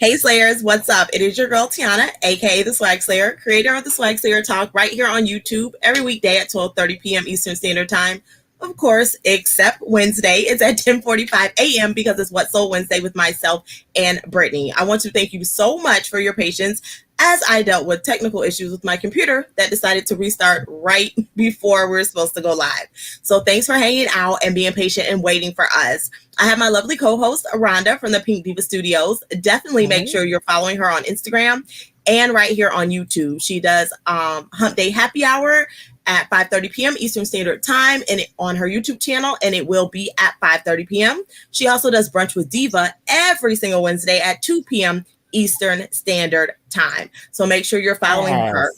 Hey Slayers, what's up? It is your girl Tiana, aka the Swagslayer, creator of the Swagslayer Talk, right here on YouTube every weekday at 12:30 p.m. Eastern Standard Time. Of course, except Wednesday, it's at 10:45 a.m. because it's What Sold Wednesday with myself and Brittany. I want to thank you so much for your patience as I dealt with technical issues with my computer that decided to restart right before we were supposed to go live. So thanks for hanging out and being patient and waiting for us. I have my lovely co-host, Rhonda from the Pink Diva Studios. Definitely make sure you're following her on Instagram and right here on YouTube. She does Hump Day Happy Hour at 5:30 p.m. Eastern Standard Time and on her YouTube channel, and it will be at 5:30 p.m. She also does Brunch with Diva every single Wednesday at 2 p.m. Eastern Standard Time. So make sure you're following her.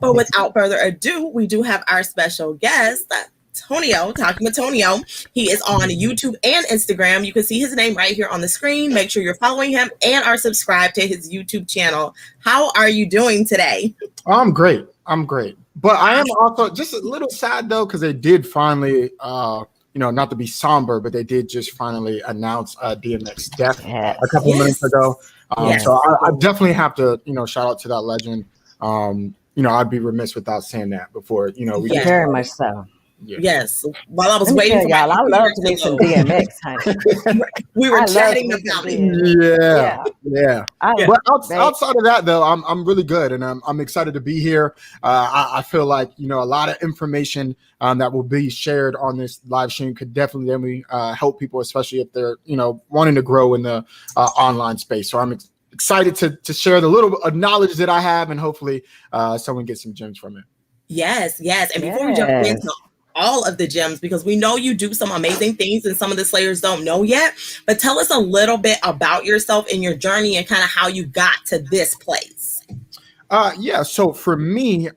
But without further ado, we do have our special guest, Tonio, talking with Tonio. He is on YouTube and Instagram. You can see his name right here on the screen. Make sure you're following him and are subscribed to his YouTube channel. How are you doing today? I'm great. But I am also just a little sad though, because they did finally, not to be somber, but they did just finally announce DMX death a couple of minutes ago. So I definitely have to, shout out to that legend. I'd be remiss without saying that before, we very much so. Yeah. Yes. While I was waiting for y'all, I love to do some DMX, honey. We were chatting about it. Yeah. But outside of that, though, I'm really good, and I'm excited to be here. I feel like a lot of information that will be shared on this live stream could definitely help people, especially if they're wanting to grow in the online space. So I'm excited to share the little bit of knowledge that I have, and hopefully someone gets some gems from it. Yes. And before we jump into all of the gems, because we know you do some amazing things and some of the Slayers don't know yet, but tell us a little bit about yourself and your journey and kind of how you got to this place. So for me,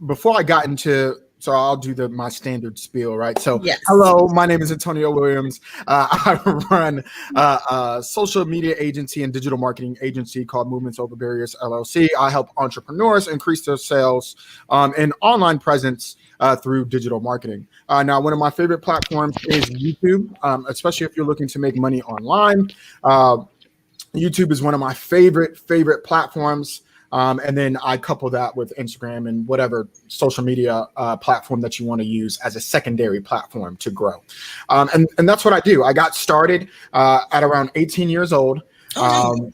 before I got into, so I'll do my standard spiel, right? So Hello, my name is Antonio Williams. I run a social media agency and digital marketing agency called Movements Over Barriers LLC. I help entrepreneurs increase their sales and online presence through digital marketing. Now, one of my favorite platforms is YouTube, especially if you're looking to make money online. YouTube is one of my favorite platforms. And then I couple that with Instagram and whatever social media platform that you want to use as a secondary platform to grow. And that's what I do. I got started at around 18 years old. So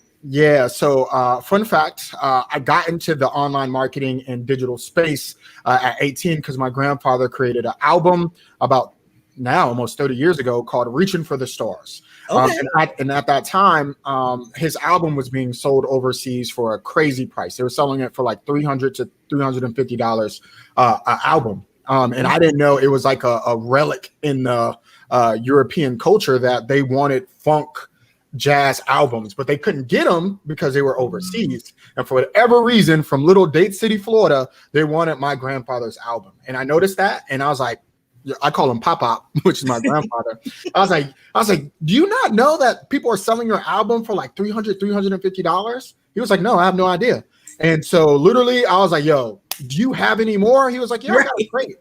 fun fact, I got into the online marketing and digital space at 18 because my grandfather created an album about now almost 30 years ago called Reaching for the Stars. And at that time, his album was being sold overseas for a crazy price. They were selling it for like $300 to $350 an album. And I didn't know it was like a relic in the European culture that they wanted funk jazz albums, but they couldn't get them because they were overseas. And for whatever reason, from little Dade City, Florida, they wanted my grandfather's album. And I noticed that, and I was like, I call him Pop, which is my grandfather. I was like, do you not know that people are selling your album for like $300, $350? He was like, no, I have no idea. And so literally I was like, yo, do you have any more? He was like, yeah, I got a crate.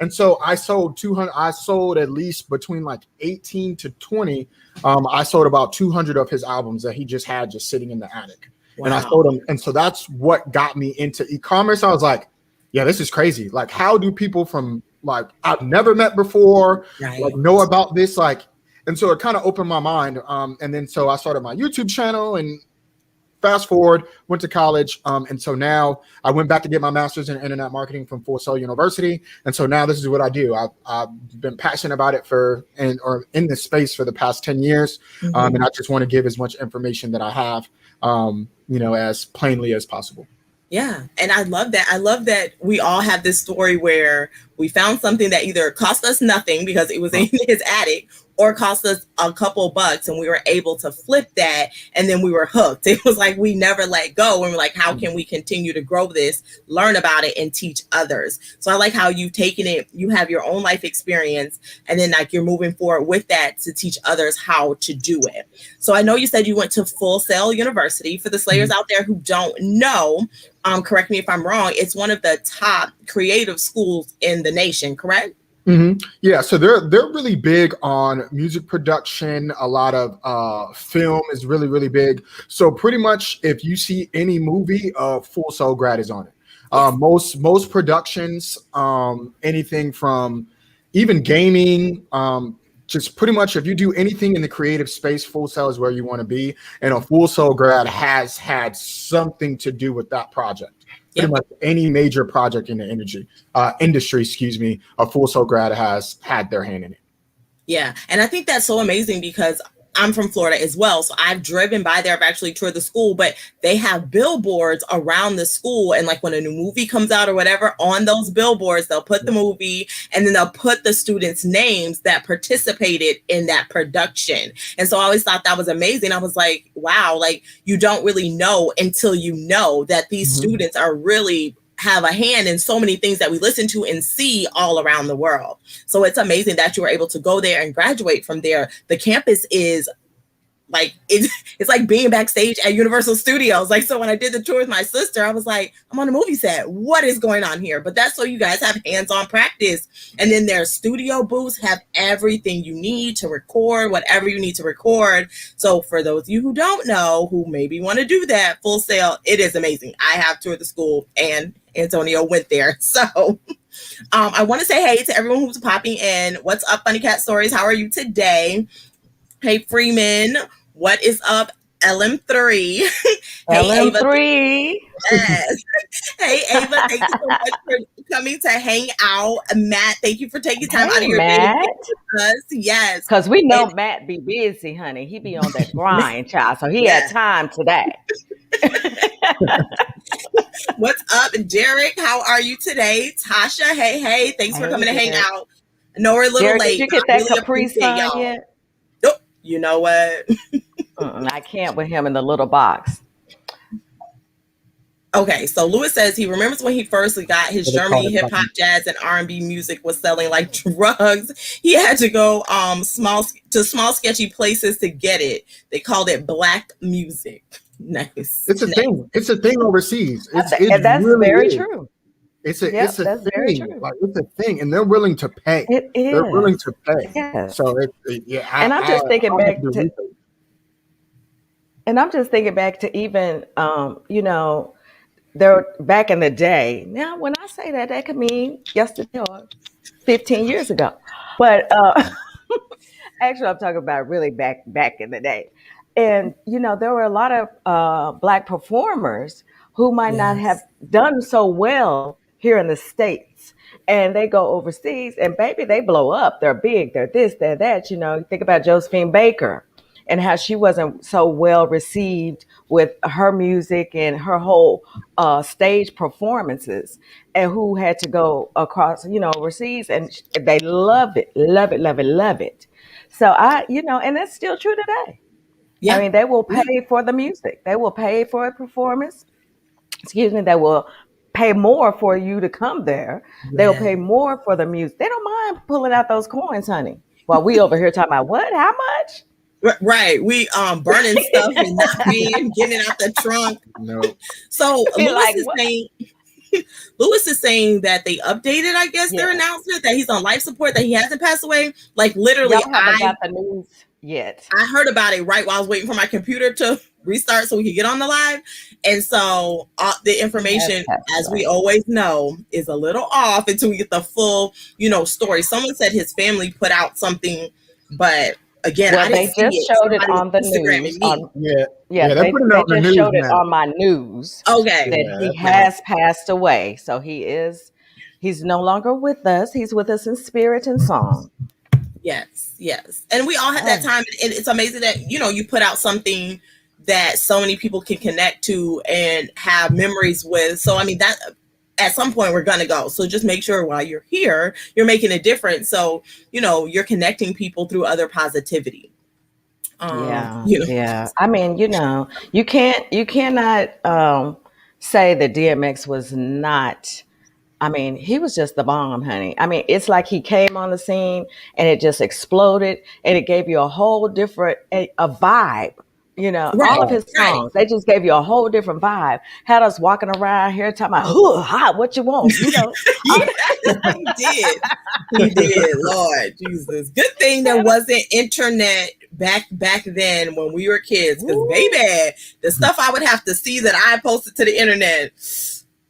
And so I sold 200. I sold at least between like 18 to 20. I sold about 200 of his albums that he just had sitting in the attic. Wow. And I sold them. And so that's what got me into e-commerce. I was like, yeah, this is crazy. Like, how do people from like I've never met before like know about this? Like, and so it kind of opened my mind. And then so I started my YouTube channel, and fast forward, went to college. And so now I went back to get my master's in internet marketing from Full Sail University. And so now this is what I do. I've been passionate about it or in this space for the past 10 years. And I just want to give as much information that I have, as plainly as possible. Yeah. And I love that. I love that we all have this story where we found something that either cost us nothing because it was in his attic, or cost us a couple bucks, and we were able to flip that, and then we were hooked. It was like we never let go, and we're like, how can we continue to grow this, learn about it, and teach others? So I like how you've taken it, you have your own life experience, and then like you're moving forward with that to teach others how to do it. So I know you said you went to Full Sail University. For the Slayers out there who don't know, correct me if I'm wrong, it's one of the top creative schools in the nation, correct? Yeah, so they're really big on music production. A lot of film is really, really big. So pretty much if you see any movie, Full Sail Grad is on it. Yes. Most productions, anything from even gaming, just pretty much if you do anything in the creative space, Full Sail is where you want to be. And a Full Sail Grad has had something to do with that project. Pretty much any major project in the industry, a Full Sail Grad has had their hand in it. Yeah. And I think that's so amazing because I'm from Florida as well. So I've driven by there. I've actually toured the school, but they have billboards around the school. And like when a new movie comes out or whatever, on those billboards, they'll put the movie and then they'll put the students' names that participated in that production. And so I always thought that was amazing. I was like, wow, like you don't really know until you know that these students are really have a hand in so many things that we listen to and see all around the world. So it's amazing that you were able to go there and graduate from there. The campus is like, it's like being backstage at Universal Studios. Like, so when I did the tour with my sister, I was like, I'm on a movie set. What is going on here? But that's so you guys have hands-on practice. And then their studio booths have everything you need to record, whatever you need to record. So for those of you who don't know, who maybe want to do that, Full Sail, it is amazing. I have toured the school and Antonio went there. So I want to say hey to everyone who's popping in. What's up, Funny Cat Stories? How are you today? Hey, Freeman. What is up, LM3? Hey, LM3. Yes. Hey, Ava. Thank you so much for coming to hang out. Matt, thank you for taking time out of your day with us. Yes. Because we know Matt be busy, honey. He be on that grind, child. So he had time today. What's up, Derek? How are you today? Tasha, hey. Thanks for coming to hang out. I know we're a little Derek, late. Did you get that really Capri Sun yet? Nope. You know what? I can't with him in the little box. Okay, so Lewis says he remembers when he first got his Germany hip hop, jazz, and R&B music was selling like drugs. He had to go small sketchy places to get it. They called it black music. Nice. It's a thing. It's a thing overseas. It's that's really very weird. true. It's a that's thing. Very true. Like, it's a thing, and they're willing to pay. It is. They're willing to pay. Yes. So and I'm just thinking back to. And I'm just thinking back to even, there back in the day. Now, when I say that, that could mean yesterday or 15 years ago. But actually, I'm talking about really back in the day. And, there were a lot of black performers who might not have done so well here in the States. And they go overseas and baby, they blow up. They're big. They're this, they're that. You think about Josephine Baker and how she wasn't so well received with her music and her whole stage performances, and who had to go across, overseas, and they love it. So and that's still true today. Yeah. I mean, they will pay for the music. They will pay for a performance. Excuse me. They will pay more for you to come there. Yeah. They'll pay more for the music. They don't mind pulling out those coins, honey. While we over here talking about what? How much? Right. We burning stuff and not paying, getting out the trunk. No. So Lewis is saying that they updated, I guess, their announcement that he's on life support, that he hasn't passed away. Like literally, I haven't got the news yet. I heard about it right while I was waiting for my computer to restart so we could get on the live. And so the information, as we always know, is a little off until we get the full, story. Someone said his family put out something, but again, they just showed it on the news. They just showed it on my news. Okay, that he has passed away. So he's no longer with us. He's with us in spirit and song. Yes. And we all had that time. And it's amazing that, you put out something that so many people can connect to and have memories with. So, I mean, that at some point we're going to go. So just make sure while you're here, you're making a difference. So, you're connecting people through other positivity. Yeah. I mean, you cannot say that DMX was not. I mean, he was just the bomb, honey. I mean, it's like he came on the scene and it just exploded and it gave you a whole different a vibe, You know, Right, all of his songs, they just gave you a whole different vibe. Had us walking around here talking about, hot, what you want, you know. Yeah, he did. He did. Lord Jesus. Good thing there wasn't internet back then when we were kids. Because baby, the stuff I would have to see that I posted to the internet.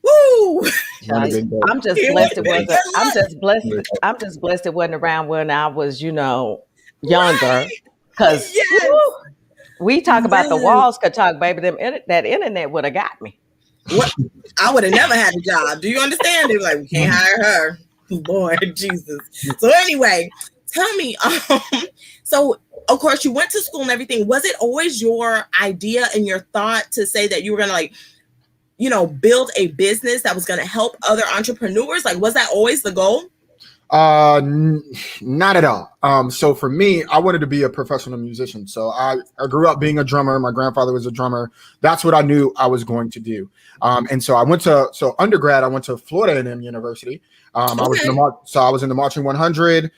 Woo! I'm just blessed it wasn't. I'm just blessed it wasn't around when I was, you know, younger. Because we talk about the walls could talk, baby. That internet would have got me. What? I would have never had a job. Do you understand? They were like, we can't hire her. Lord Jesus. So anyway, tell me. So of course you went to school and everything. Was it always your idea and your thought to say that you were gonna like, you know, build a business that was gonna help other entrepreneurs? Like, was that always the goal? Not at all. So for me, I wanted to be a professional musician. So I grew up being a drummer. My grandfather was a drummer. That's what I knew I was going to do. And so undergrad, I went to Florida A&M University. I was in the Marching 100,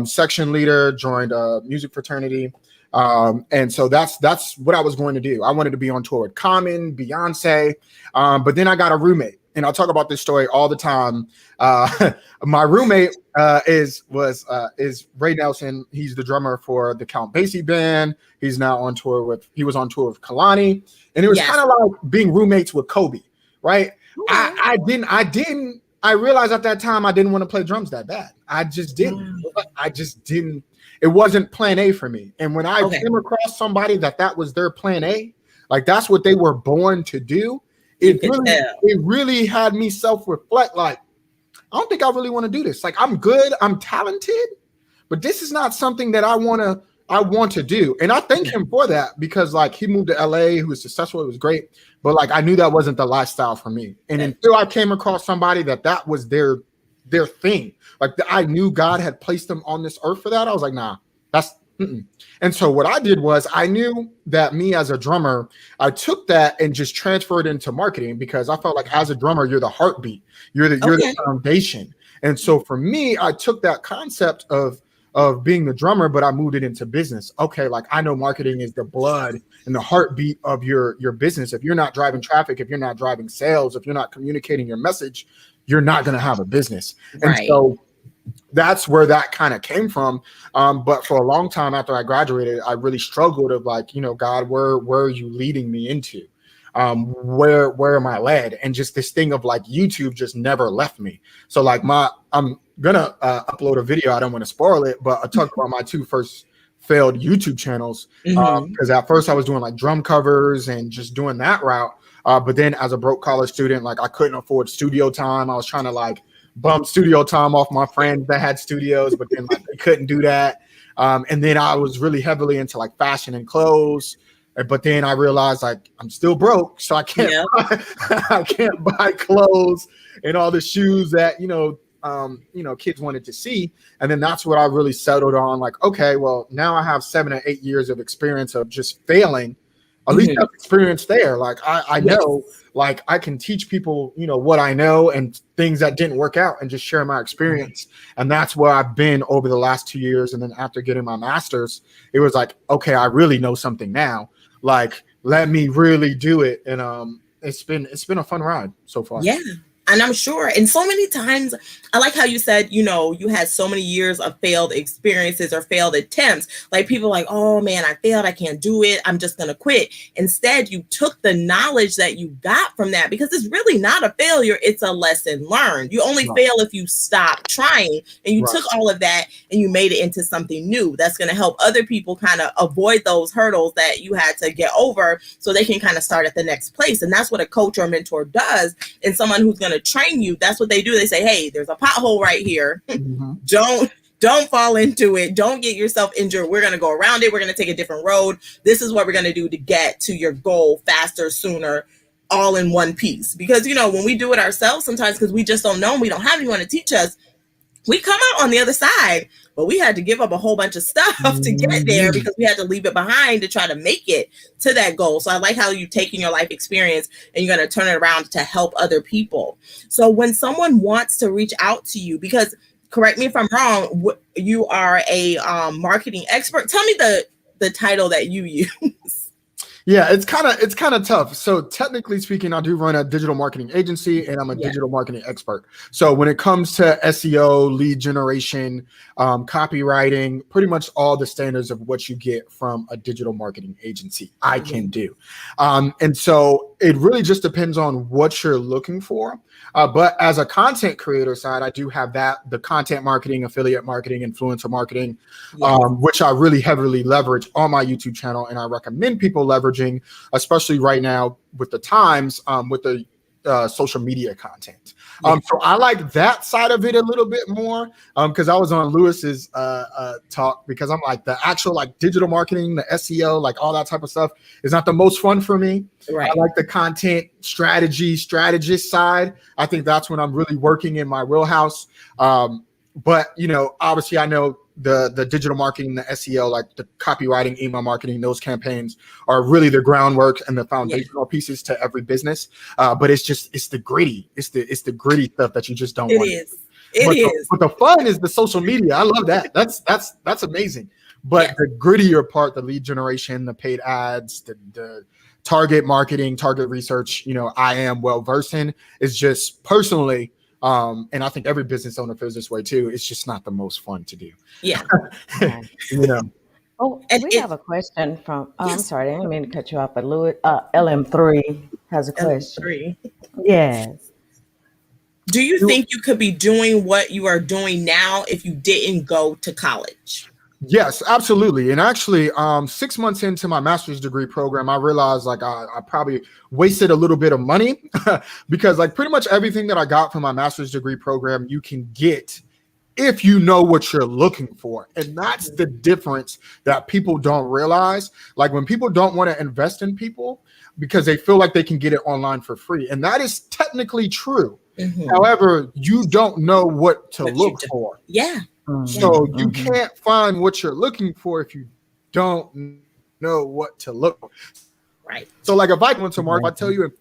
section leader, joined a music fraternity. And so that's what I was going to do. I wanted to be on tour with Common, Beyonce. But then I got a roommate. And I'll talk about this story all the time. My roommate is Ray Nelson. He's the drummer for the Count Basie band. He was on tour with Kalani, and it was kind of like being roommates with Kobe, right? I realized at that time I didn't want to play drums that bad. I just didn't. It wasn't plan A for me. And when I came across somebody that was their plan A, like that's what they were born to do. It really had me self-reflect. Like, I don't think I really want to do this. Like, I'm good, I'm talented, but this is not something that I want to do. And I thank him for that, because like he moved to LA, he was successful, it was great, but like I knew that wasn't the lifestyle for me. And until I came across somebody that was their thing, like I knew God had placed them on this earth for that, I was like, nah, that's And so what I did was I knew that me as a drummer, I took that and just transferred into marketing, because I felt like as a drummer, you're the heartbeat, you're the foundation. And so for me, I took that concept of being the drummer, but I moved it into business. Okay, like I know marketing is the blood and the heartbeat of your business. If you're not driving traffic, if you're not driving sales, if you're not communicating your message, you're not going to have a business. And so that's where that kind of came from. But for a long time after I graduated, I really struggled of like, God, where are you leading me into? Where am I led? And just this thing of like YouTube just never left me. So like I'm gonna upload a video. I don't want to spoil it, but I talked about my two first failed YouTube channels. Because at first I was doing like drum covers and just doing that route. But then as a broke college student, like I couldn't afford studio time. I was trying to like bump studio time off my friends that had studios, but then like they couldn't do that. And then I was really heavily into like fashion and clothes. But then I realized like I'm still broke, so I can't I can't buy clothes and all the shoes that kids wanted to see. And then that's what I really settled on. Like, okay, well now I have 7 or 8 years of experience of just failing. At least have experience there. Like I know, like I can teach people, what I know and things that didn't work out and just share my experience. And that's where I've been over the last 2 years. And then after getting my master's, it was like, okay, I really know something now. Like, let me really do it. And it's been a fun ride so far. Yeah. And I'm sure, and so many times, I like how you said, you had so many years of failed experiences or failed attempts. Like people like, oh man, I failed. I can't do it. I'm just going to quit. Instead, you took the knowledge that you got from that, because it's really not a failure. It's a lesson learned. You only fail if you stop trying, and you took all of that and you made it into something new that's going to help other people kind of avoid those hurdles that you had to get over, so they can kind of start at the next place. And that's what a coach or mentor does. And someone who's going to train you, that's what they do. They say, hey, there's a pothole right here. Don't fall into it. Don't get yourself injured. We're going to go around it. We're going to take a different road. This is what we're going to do to get to your goal faster, sooner, all in one piece. Because, when we do it ourselves sometimes, because we just don't know, and we don't have anyone to teach us, we come out on the other side, but we had to give up a whole bunch of stuff to get there, because we had to leave it behind to try to make it to that goal. So I like how you're taking your life experience and you're going to turn it around to help other people. So when someone wants to reach out to you, because correct me if I'm wrong, you are a marketing expert. Tell me the title that you use. Yeah, it's kind of tough. So technically speaking, I do run a digital marketing agency and I'm a digital marketing expert. So when it comes to SEO, lead generation, copywriting, pretty much all the standards of what you get from a digital marketing agency, I can do. And so it really just depends on what you're looking for. But as a content creator side, I do have the content marketing, affiliate marketing, influencer marketing, which I really heavily leverage on my YouTube channel. And I recommend people leveraging, especially right now with the times, with the social media content. So I like that side of it a little bit more because I was on Lewis's talk, because I'm like, the actual like digital marketing, the SEO, like all that type of stuff is not the most fun for me. I like the content strategist side. I think that's when I'm really working in my wheelhouse. But, you know, obviously I know the digital marketing, the SEO, like the copywriting, email marketing, those campaigns are really the groundwork and the foundational pieces to every business. But it's the gritty stuff that you just don't want. But the fun is the social media. I love that. That's amazing. But the grittier part, the lead generation, the paid ads, the target marketing, target research, you know, I am well versed in, is just personally, and I think every business owner feels this way too, it's just not the most fun to do. You know. Oh, and we have a question from, I'm sorry, I didn't mean to cut you off, but Louis, LM3 has a question. LM3. Yes. Do you think you could be doing what you are doing now if you didn't go to college? Yes, absolutely. And actually, 6 months into my master's degree program, I realized like I probably wasted a little bit of money because like pretty much everything that I got from my master's degree program, you can get if you know what you're looking for. And that's the difference that people don't realize. Like when people don't want to invest in people because they feel like they can get it online for free. And that is technically true. However, you don't know what to look for. So you can't find what you're looking for if you don't know what to look for. So like if I went to market, if I tell you,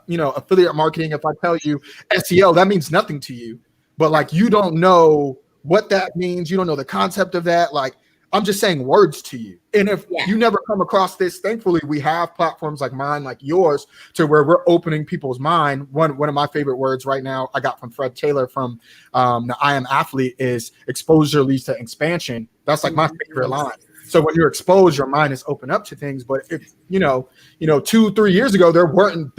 you know, affiliate marketing, if I tell you SEO, that means nothing to you. But like you don't know what that means. You don't know the concept of that. Like I'm just saying words to you. And if you never come across this, thankfully we have platforms like mine, like yours, to where we're opening people's mind. One of my favorite words right now I got from Fred Taylor from the I Am Athlete is exposure leads to expansion. That's like my favorite line. So when you're exposed, your mind is open up to things. But if, you know, 2-3 years ago, there wasn't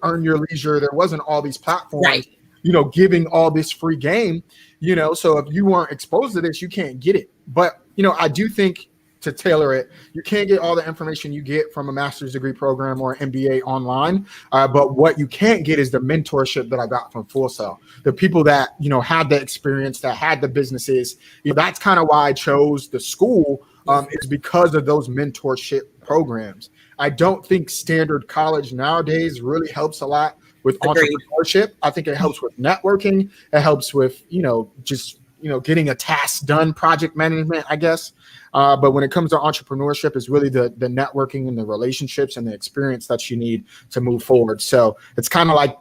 Earn Your Leisure. There wasn't all these platforms, you know, giving all this free game, you know, so if you weren't exposed to this, you can't get it. But, you know, I do think to tailor it, you can't get all the information you get from a master's degree program or MBA online. But what you can't get is the mentorship that I got from Full Sail. The people that, you know, had the experience, that had the businesses. You know, that's kind of why I chose the school, is because of those mentorship programs. I don't think standard college nowadays really helps a lot with entrepreneurship. I think it helps with networking. It helps with, you know, just, you know, getting a task done, project management, I guess. But when it comes to entrepreneurship, it's really the networking and the relationships and the experience that you need to move forward. So it's kind of like,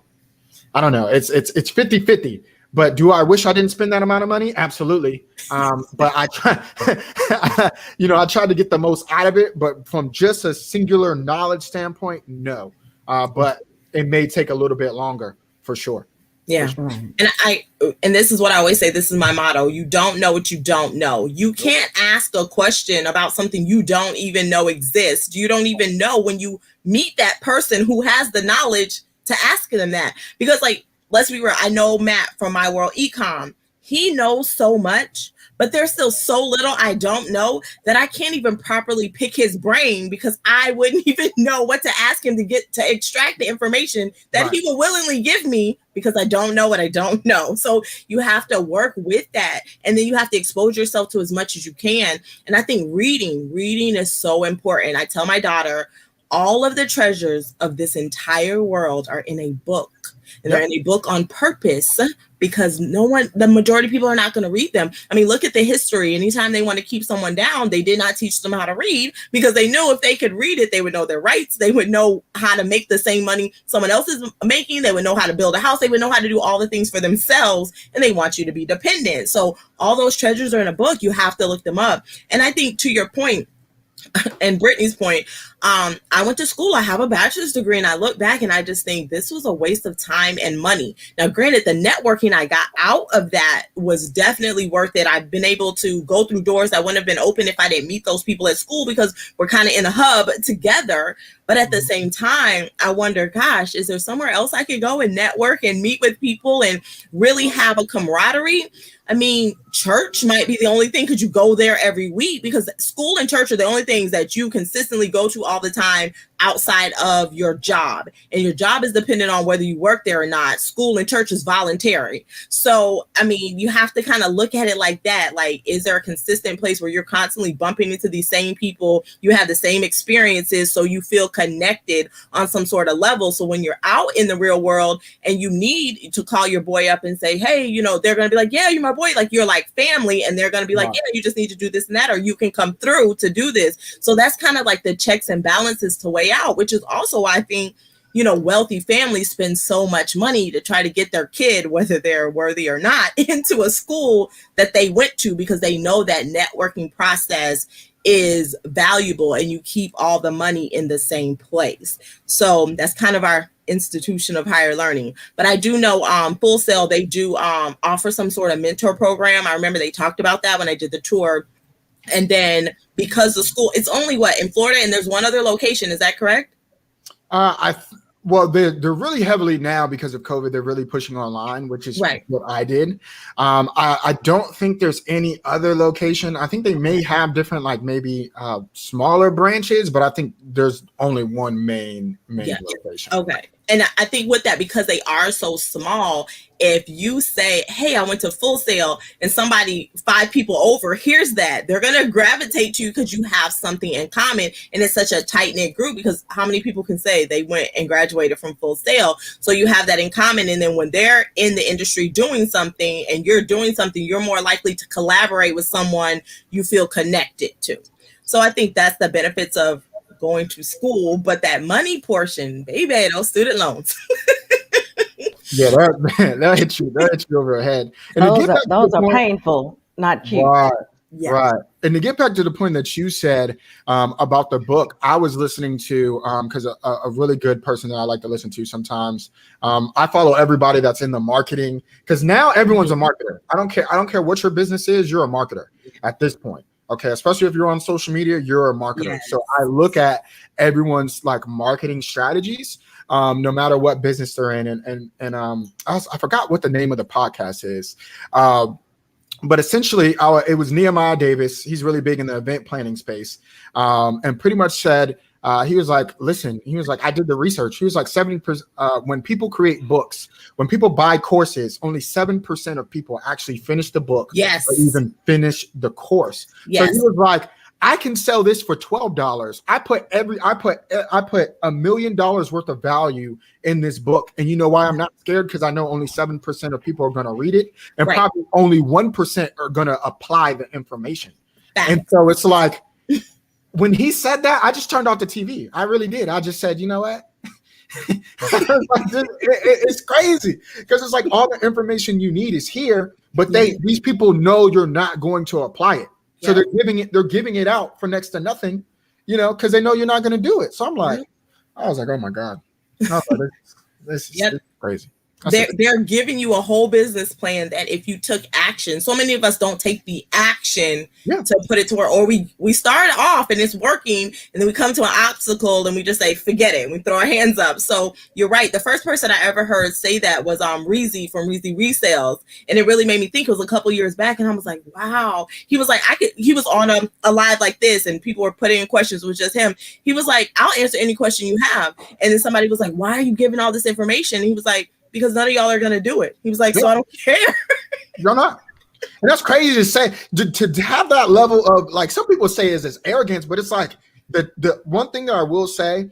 I don't know, it's 50-50. But do I wish I didn't spend that amount of money? Absolutely. But I try, you know, I tried to get the most out of it, but from just a singular knowledge standpoint, no. But it may take a little bit longer for sure. And this is what I always say. This is my motto. You don't know what you don't know. You can't ask a question about something you don't even know exists. You don't even know when you meet that person who has the knowledge to ask them that. Because like, let's be real. I know Matt from My World Ecom. He knows so much, but there's still so little I don't know that I can't even properly pick his brain because I wouldn't even know what to ask him to extract the information that he will willingly give me because I don't know what I don't know. So you have to work with that. And then you have to expose yourself to as much as you can. And I think reading is so important. I tell my daughter, all of the treasures of this entire world are in a book. And they're in a book on purpose because the majority of people are not going to read them. I mean, look at the history. Anytime they want to keep someone down, they did not teach them how to read because they knew if they could read it, they would know their rights. They would know how to make the same money someone else is making. They would know how to build a house. They would know how to do all the things for themselves. And they want you to be dependent. So all those treasures are in a book. You have to look them up. And I think to your point, and Brittany's point, I went to school. I have a bachelor's degree, and I look back and I just think this was a waste of time and money. Now, granted, the networking I got out of that was definitely worth it. I've been able to go through doors that wouldn't have been open if I didn't meet those people at school, because we're kind of in a hub together. But at the same time, I wonder, gosh, is there somewhere else I could go and network and meet with people and really have a camaraderie? I mean, church might be the only thing. Could you go there every week? Because school and church are the only things that you consistently go to all the time outside of your job. And your job is dependent on whether you work there or not. School and church is voluntary. So, I mean, you have to kind of look at it like that. Like, is there a consistent place where you're constantly bumping into these same people? You have the same experiences, so you feel connected on some sort of level. So when you're out in the real world and you need to call your boy up and say, hey, you know, they're going to be like, yeah, you're my boy. Like, you're like family. And they're going to be like, yeah, you just need to do this and that, or you can come through to do this. So that's kind of like the checks and balances to weigh out, which is also why I think, you know, wealthy families spend so much money to try to get their kid, whether they're worthy or not, into a school that they went to, because they know that networking process is valuable and you keep all the money in the same place. So that's kind of our institution of higher learning. But I do know Full Sail, they do offer some sort of mentor program. I remember they talked about that when I did the tour. And then because the school, it's only in Florida, and there's one other location. Is that correct? Well, they're really heavily now, because of COVID, they're really pushing online, which is right. What I did. I don't think there's any other location. I think they may have different, like maybe smaller branches, but I think there's only one main location. Okay. And I think with that, because they are so small, if you say, hey, I went to Full Sail, and somebody 5 people over hears that, they're going to gravitate to you because you have something in common. And it's such a tight knit group, because how many people can say they went and graduated from Full Sail? So you have that in common. And then when they're in the industry doing something and you're doing something, you're more likely to collaborate with someone you feel connected to. So I think that's the benefits of going to school. But that money portion, baby, those student loans. Yeah, that hits you over the head. And those are painful, not cute. Right. Yes. Right. And to get back to the point that you said about the book, I was listening to, because a really good person that I like to listen to sometimes, I follow everybody that's in the marketing, because now everyone's a marketer. I don't care what your business is, you're a marketer at this point. Okay, especially if you're on social media, you're a marketer. Yes. So I look at everyone's like marketing strategies, no matter what business they're in. And I forgot what the name of the podcast is. But essentially, it was Nehemiah Davis. He's really big in the event planning space, and pretty much said, he was like, listen, he was like, I did the research. He was like 70%. When people create books, when people buy courses, only 7% of people actually finish the book. Yes. Or even finish the course. Yes. So he was like, I can sell this for $12. I put $1 million worth of value in this book. And you know why I'm not scared? Because I know only 7% of people are going to read it, and probably only 1% are going to apply the information. And so it's like, when he said that, I just turned off the TV. I really did. I just said, you know what? It's crazy, because it's like all the information you need is here, but these people know you're not going to apply it. So they're giving it out for next to nothing, you know, because they know you're not going to do it. So I'm like, I was like, oh my God, this is crazy. They're giving you a whole business plan that if you took action, so many of us don't take the action to put it to work, or we start off and it's working, and then we come to an obstacle and we just say, forget it. We throw our hands up. So you're right. The first person I ever heard say that was Reezy from Reezy Resales. And it really made me think. It was a couple years back, and I was like, wow. He was like, he was on a live like this, and people were putting in questions. It was just him. He was like, I'll answer any question you have. And then somebody was like, why are you giving all this information? And he was like, because none of y'all are going to do it. He was like, so I don't care. You're not. And that's crazy to say, to have that level of, like, some people say is this arrogance, but it's like the one thing that I will say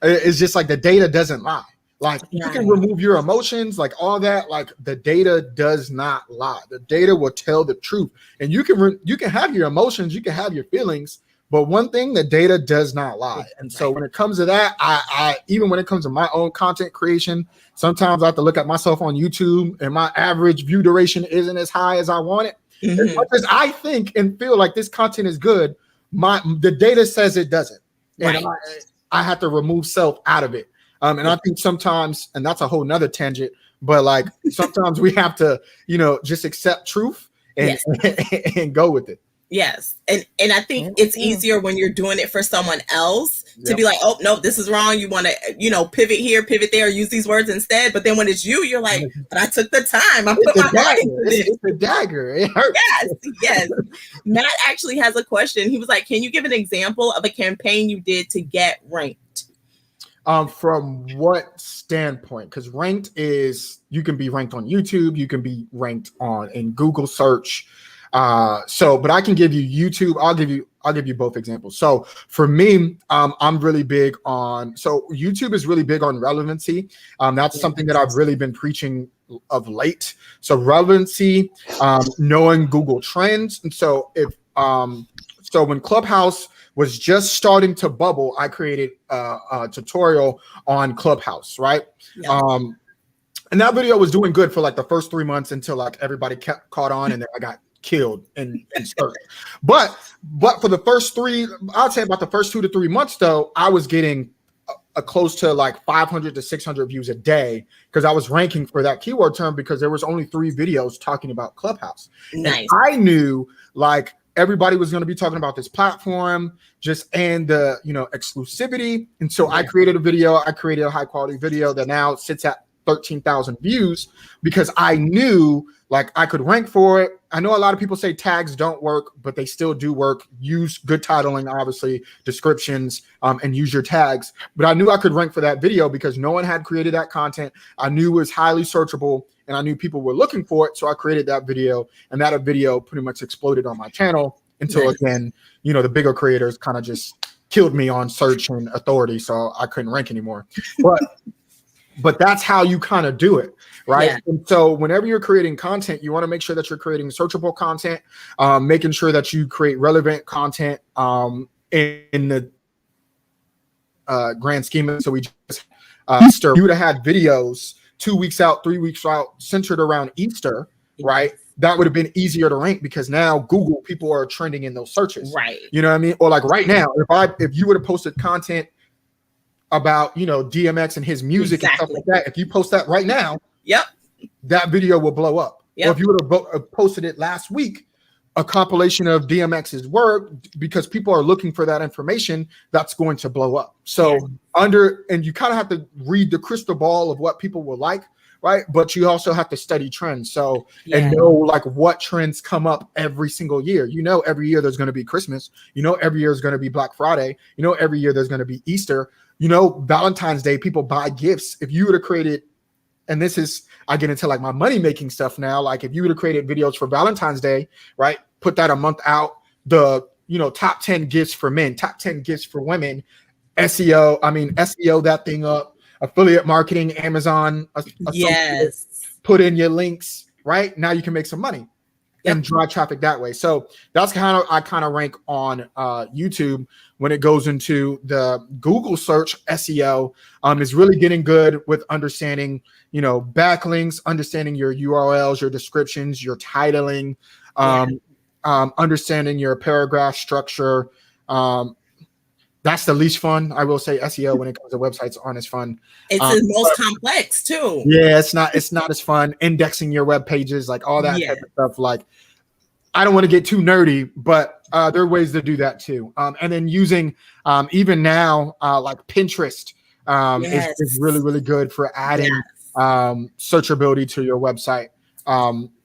is just like the data doesn't lie. Like you can remove your emotions, like all that, like the data does not lie. The data will tell the truth. And you can have your emotions, you can have your feelings, but one thing, the data does not lie. And so when it comes to that, I even when it comes to my own content creation, sometimes I have to look at myself on YouTube, and my average view duration isn't as high as I want it. As much as I think and feel like this content is good, the data says it doesn't, and Right. I had to remove self out of it. And I think sometimes, and that's a whole nother tangent, but like sometimes we have to, just accept truth and and go with it. Yes. And I think it's easier when you're doing it for someone else to be like, oh, no, this is wrong. You want to, pivot here, pivot there, use these words instead. But then when it's you, you're like, but I took the time. I put my mind into this. It's a dagger. It hurts. Yes. Matt actually has a question. He was like, can you give an example of a campaign you did to get ranked? From what standpoint? Because ranked is, you can be ranked on YouTube, you can be ranked in Google search. But I can give you YouTube. I'll give you both examples. So for me, I'm really big on, YouTube is really big on relevancy. That's something that I've really been preaching of late. So relevancy, knowing Google Trends. And so when Clubhouse was just starting to bubble, I created a tutorial on Clubhouse, right? Yeah. And that video was doing good for like the first 3 months until like everybody caught on, and then I got killed and searched. But for the first I'd say about the first 2 to 3 months though, I was getting a close to like 500 to 600 views a day because I was ranking for that keyword term because there was only 3 videos talking about Clubhouse. Nice. And I knew like everybody was going to be talking about this platform and the exclusivity. And so I created a high quality video that now sits at 13,000 views because I knew like I could rank for it. I know a lot of people say tags don't work, but they still do work. Use good titling, obviously, descriptions, and use your tags. But I knew I could rank for that video because no one had created that content. I knew it was highly searchable, and I knew people were looking for it. So I created that video, and that video pretty much exploded on my channel until, again, the bigger creators kind of just killed me on search and authority, so I couldn't rank anymore. But that's how you kind of do it, right? Yeah. And so whenever you're creating content, you want to make sure that you're creating searchable content, making sure that you create relevant content in the grand scheme of it. So we just Easter, you would have had videos 2 weeks out, 3 weeks out, centered around Easter, right? That would have been easier to rank because now Google people are trending in those searches, right? You know what I mean? Or like right now, if you would have posted content about DMX and his music and stuff like that, if you post that right now, that video will blow up. Or if you would have posted it last week, a compilation of DMX's work, because people are looking for that information, that's going to blow up. So and you kind of have to read the crystal ball of what people will like, right? But you also have to study trends. So and know like what trends come up every single year. Every year there's going to be Christmas. Every year is going to be Black Friday. Every year there's going to be Easter. Valentine's Day, people buy gifts. If you would have created, and this is, I get into like my money making stuff now. Like if you would have created videos for Valentine's Day, right? Put that a month out, the, top 10 gifts for men, top 10 gifts for women, SEO that thing up, affiliate marketing, Amazon, put in your links, right? Now you can make some money and drive traffic that way. So that's I kind of rank on YouTube when it goes into the Google search. SEO is really getting good with understanding, backlinks, understanding your URLs, your descriptions, your titling, understanding your paragraph structure. That's the least fun. I will say SEO when it comes to websites aren't as fun. It's the most complex too. Yeah, it's not as fun. Indexing your web pages, like all that type of stuff. Like, I don't want to get too nerdy, but there are ways to do that too. And then using even now, like Pinterest is really, really good for adding searchability to your website.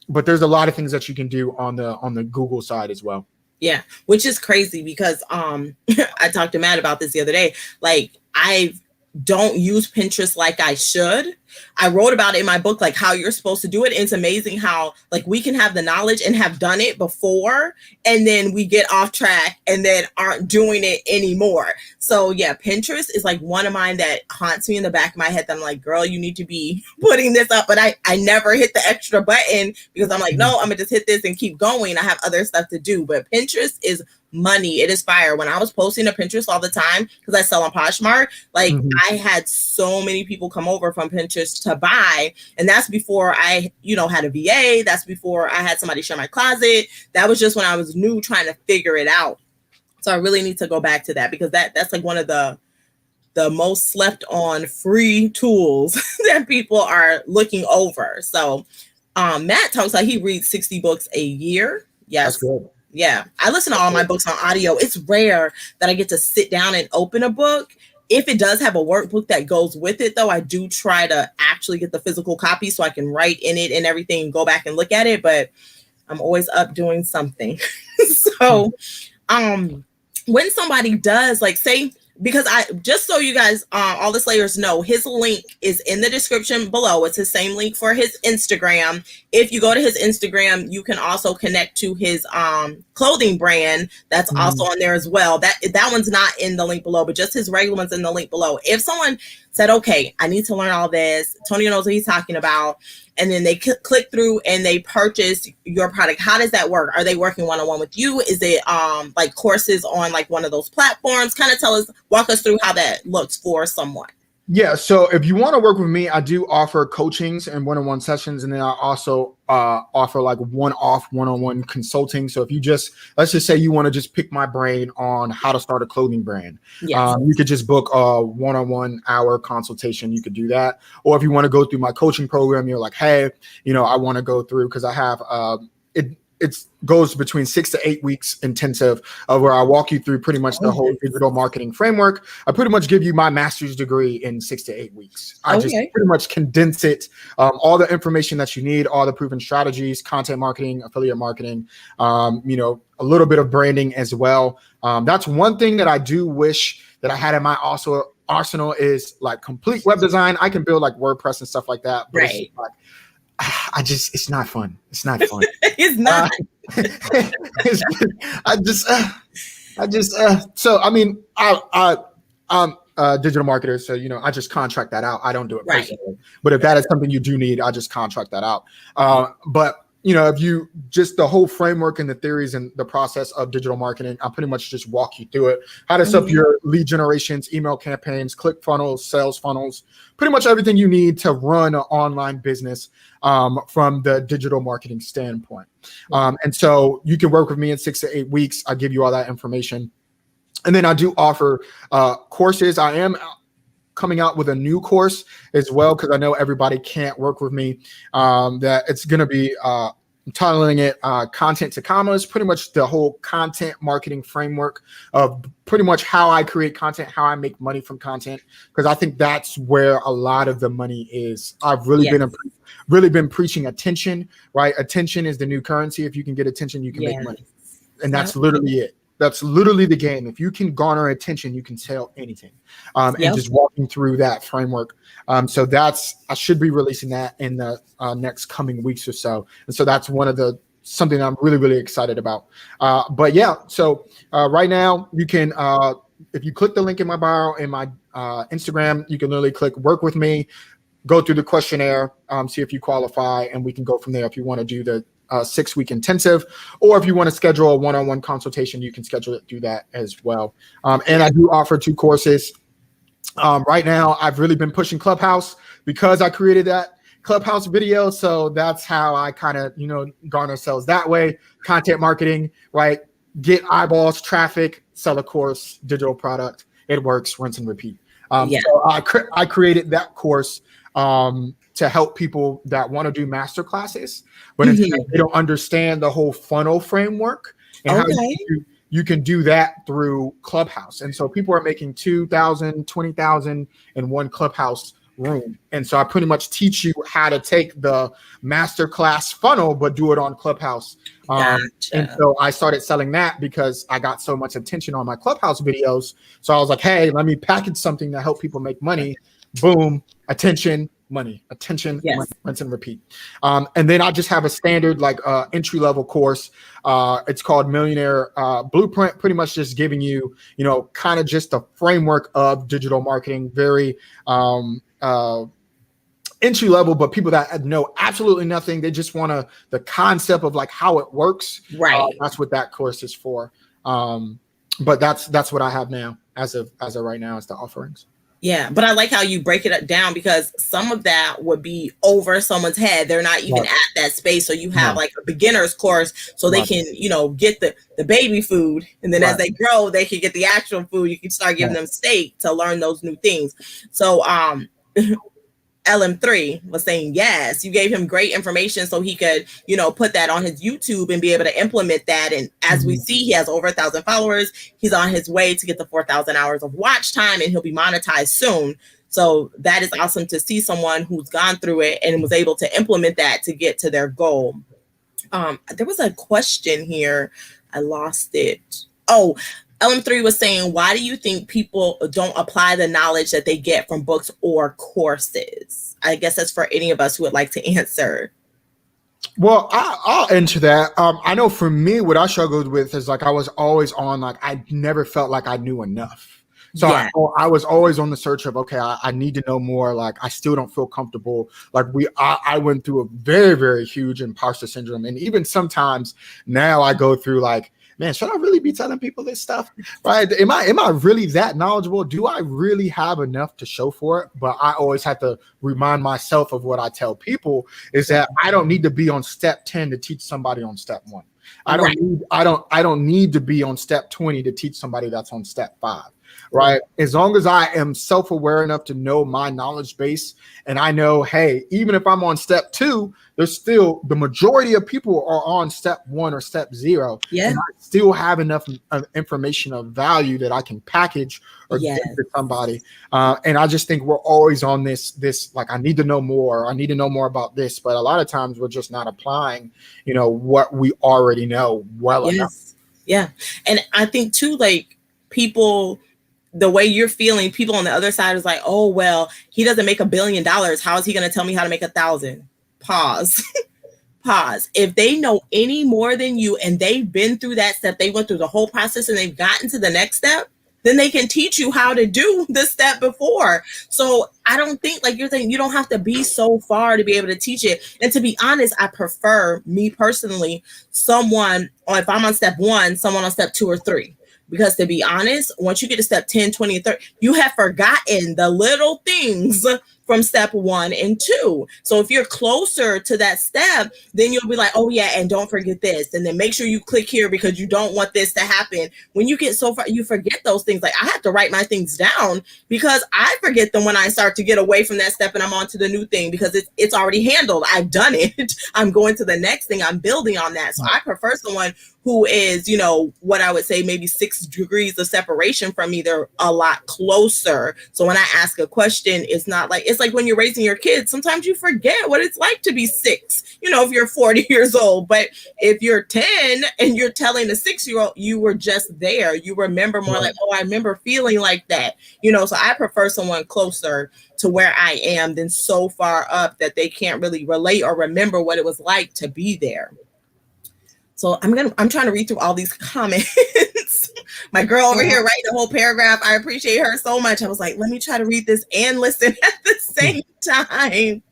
But there's a lot of things that you can do on the Google side as well. Yeah, which is crazy because I talked to Matt about this the other day. Like, I don't use Pinterest like I should. I wrote about it in my book, like how you're supposed to do it. And it's amazing how like we can have the knowledge and have done it before, and then we get off track and then aren't doing it anymore. So yeah, Pinterest is like one of mine that haunts me in the back of my head. That I'm like, girl, you need to be putting this up. But I never hit the extra button because I'm like, no, I'm gonna just hit this and keep going. I have other stuff to do. But Pinterest is money. It is fire. When I was posting to Pinterest all the time, because I sell on Poshmark, like I had so many people come over from Pinterest to buy. And that's before I, had a VA. That's before I had somebody share my closet. That was just when I was new trying to figure it out. So I really need to go back to that, because that's like one of the most slept on free tools that people are looking over. So Matt talks like he reads 60 books a year. Yes. That's good. Yeah. I listen to all my books on audio. It's rare that I get to sit down and open a book. If it does have a workbook that goes with it, though, I do try to actually get the physical copy so I can write in it and everything and go back and look at it. But I'm always up doing something. So when somebody does, like, say, because I just so you guys, all the Slayers know, his link is in the description below. It's the same link for his Instagram. If you go to his Instagram, you can also connect to his clothing brand that's also on there as well. That one's not in the link below, but just his regular one's in the link below. If someone said, okay, I need to learn all this, Tony knows what he's talking about, and then they click through and they purchase your product, how does that work? Are they working one-on-one with you? Is it like courses on like one of those platforms? Kind of walk us through how that looks for someone. Yeah, so if you want to work with me, I do offer coachings and one-on-one sessions, and then I also offer like one-on-one consulting. So if you let's just say you want to just pick my brain on how to start a clothing brand, you could just book a one-on-one hour consultation. You could do that. Or if you want to go through my coaching program, you're like, hey, I want to go through, because I have it goes between 6 to 8 weeks intensive where I walk you through pretty much the whole digital marketing framework. I pretty much give you my master's degree in 6 to 8 weeks. I just pretty much condense it, all the information that you need, all the proven strategies, content marketing, affiliate marketing, a little bit of branding as well. That's one thing that I do wish that I had in my arsenal is like complete web design. I can build like WordPress and stuff like that. But it's like, it's not fun. It's not fun. It's not. So, I mean, I'm a digital marketer. So, I just contract that out. I don't do it personally. But if that is something you do need, I just contract that out. But if you just the whole framework and the theories and the process of digital marketing, I'll pretty much just walk you through it. How to set up your lead generations, email campaigns, click funnels, sales funnels, pretty much everything you need to run an online business from the digital marketing standpoint. And so you can work with me in 6 to 8 weeks. I give you all that information. And then I do offer courses. I am coming out with a new course as well, because I know everybody can't work with me. That it's going to be titling it Content to Commas, pretty much the whole content marketing framework of pretty much how I create content, how I make money from content, because I think that's where a lot of the money is. I've really been preaching attention, right? Attention is the new currency. If you can get attention, you can make money. And that's literally it. That's literally the game. If you can garner attention, you can sell anything. And just walking through that framework. So I should be releasing that in the next coming weeks or so. And so that's something I'm really, really excited about. But yeah, so right now you can, if you click the link in my bio in my Instagram, you can literally click work with me, go through the questionnaire, see if you qualify, and we can go from there if you want to do the 6-week intensive, or if you want to schedule a one-on-one consultation, you can schedule it through that as well. And I do offer 2 courses. Right now, I've really been pushing Clubhouse because I created that Clubhouse video. So that's how I kind of, garner sales that way. Content marketing, right? Get eyeballs, traffic, sell a course, digital product. It works, rinse and repeat. So I created that course to help people that want to do master classes, but they don't understand the whole funnel framework and how you can do that through Clubhouse. And so people are making $2,000, $20,000 in one Clubhouse room. And so I pretty much teach you how to take the master class funnel, but do it on Clubhouse. And so I started selling that because I got so much attention on my Clubhouse videos. So I was like, hey, let me package something to help people make money. Boom, attention, money, attention, money, rinse and repeat. And then I just have a standard like entry-level course. It's called Millionaire Blueprint, pretty much just giving you, kind of just a framework of digital marketing, very entry level, but people that know absolutely nothing, they just want the concept of like how it works. Right. That's what that course is for. But that's what I have now as of right now as the offerings. Yeah, but I like how you break it down, because some of that would be over someone's head. They're not even Right. at that space. So you have No. like a beginner's course, so they Right. can, get the baby food. And then as Right. they grow, they can get the actual food. You can start giving Right. them steak to learn those new things. So LM3 was saying, yes, you gave him great information so he could, put that on his YouTube and be able to implement that. And as we see, he has over 1,000 followers. He's on his way to get the 4,000 hours of watch time, and he'll be monetized soon. So that is awesome to see someone who's gone through it and was able to implement that to get to their goal. There was a question here. I lost it. Oh, LM3 was saying, why do you think people don't apply the knowledge that they get from books or courses? I guess that's for any of us who would like to answer. Well, I'll answer that. I know for me, what I struggled with is like I was always on, like I never felt like I knew enough. So Yeah. I was always on the search of, okay, I need to know more. Like I still don't feel comfortable. Like I went through a very, very huge imposter syndrome. And even sometimes now I go through like, man, should I really be telling people this stuff? Right? Am I really that knowledgeable? Do I really have enough to show for it? But I always have to remind myself of what I tell people is that I don't need to be on step 10 to teach somebody on step 1. I don't need to be on step 20 to teach somebody that's on step 5. Right. As long as I am self-aware enough to know my knowledge base, and I know, hey, even if I'm on step 2, there's still the majority of people are on step 1 or step 0. Yeah. And I still have enough information of value that I can package or give to somebody. And I just think we're always on this like, I need to know more. I need to know more about this. But a lot of times we're just not applying, what we already know well enough. Yeah. And I think too, like people, the way you're feeling, people on the other side is like, oh, well, he doesn't make $1 billion. How is he going to tell me how to make 1,000? Pause. Pause. If they know any more than you and they've been through that step, they went through the whole process and they've gotten to the next step, then they can teach you how to do the step before. So I don't think, like you're saying, you don't have to be so far to be able to teach it. And to be honest, I prefer, me personally, someone, or if I'm on step 1, someone on step 2 or 3. Because to be honest, once you get to step 10, 20, and 30, you have forgotten the little things from step 1 and 2. So if you're closer to that step, then you'll be like, oh yeah, and don't forget this. And then make sure you click here because you don't want this to happen. When you get so far, you forget those things. Like I have to write my things down because I forget them when I start to get away from that step and I'm on to the new thing because it's already handled. I've done it. I'm going to the next thing. I'm building on that. So I prefer someone who is, what I would say maybe 6 degrees of separation from me. They're a lot closer. So when I ask a question, it's not like, it's like when you're raising your kids, sometimes you forget what it's like to be 6, if you're 40 years old. But if you're 10 and you're telling a 6-year-old, you were just there. You remember more like, oh, I remember feeling like that. So I prefer someone closer to where I am than so far up that they can't really relate or remember what it was like to be there. So I'm trying to read through all these comments. My girl over here writing the whole paragraph. I appreciate her so much. I was like, let me try to read this and listen at the same time.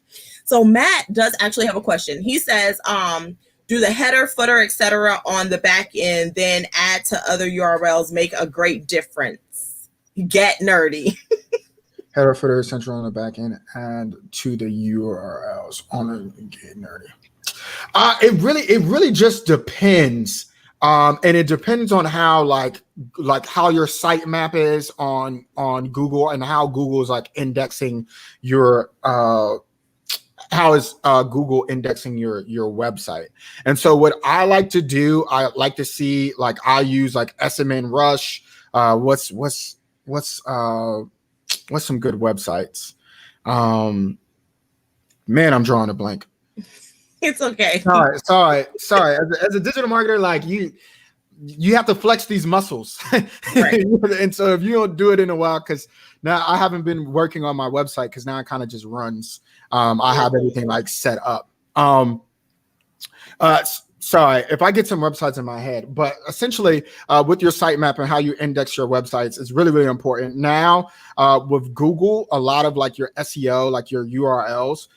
So Matt does actually have a question. He says, do the header, footer, etc. on the back end, then add to other URLs make a great difference. Get nerdy. Header, footer, essential on the back end, and to the URLs on the get nerdy. It really just depends. And it depends on how like how your sitemap is on Google and how Google is like indexing your how is Google indexing your website. And so what I like to do, I like to see, like I use like SMN Rush. What's some good websites? Man, I'm drawing a blank. It's okay. Sorry. As a digital marketer, like you have to flex these muscles. Right. And so if you don't do it in a while, because now I haven't been working on my website because now it kind of just runs. I have everything like set up. Sorry if I get some websites in my head, but essentially with your sitemap and how you index your websites is really, really important. Now with Google, a lot of like your SEO, like your URLs,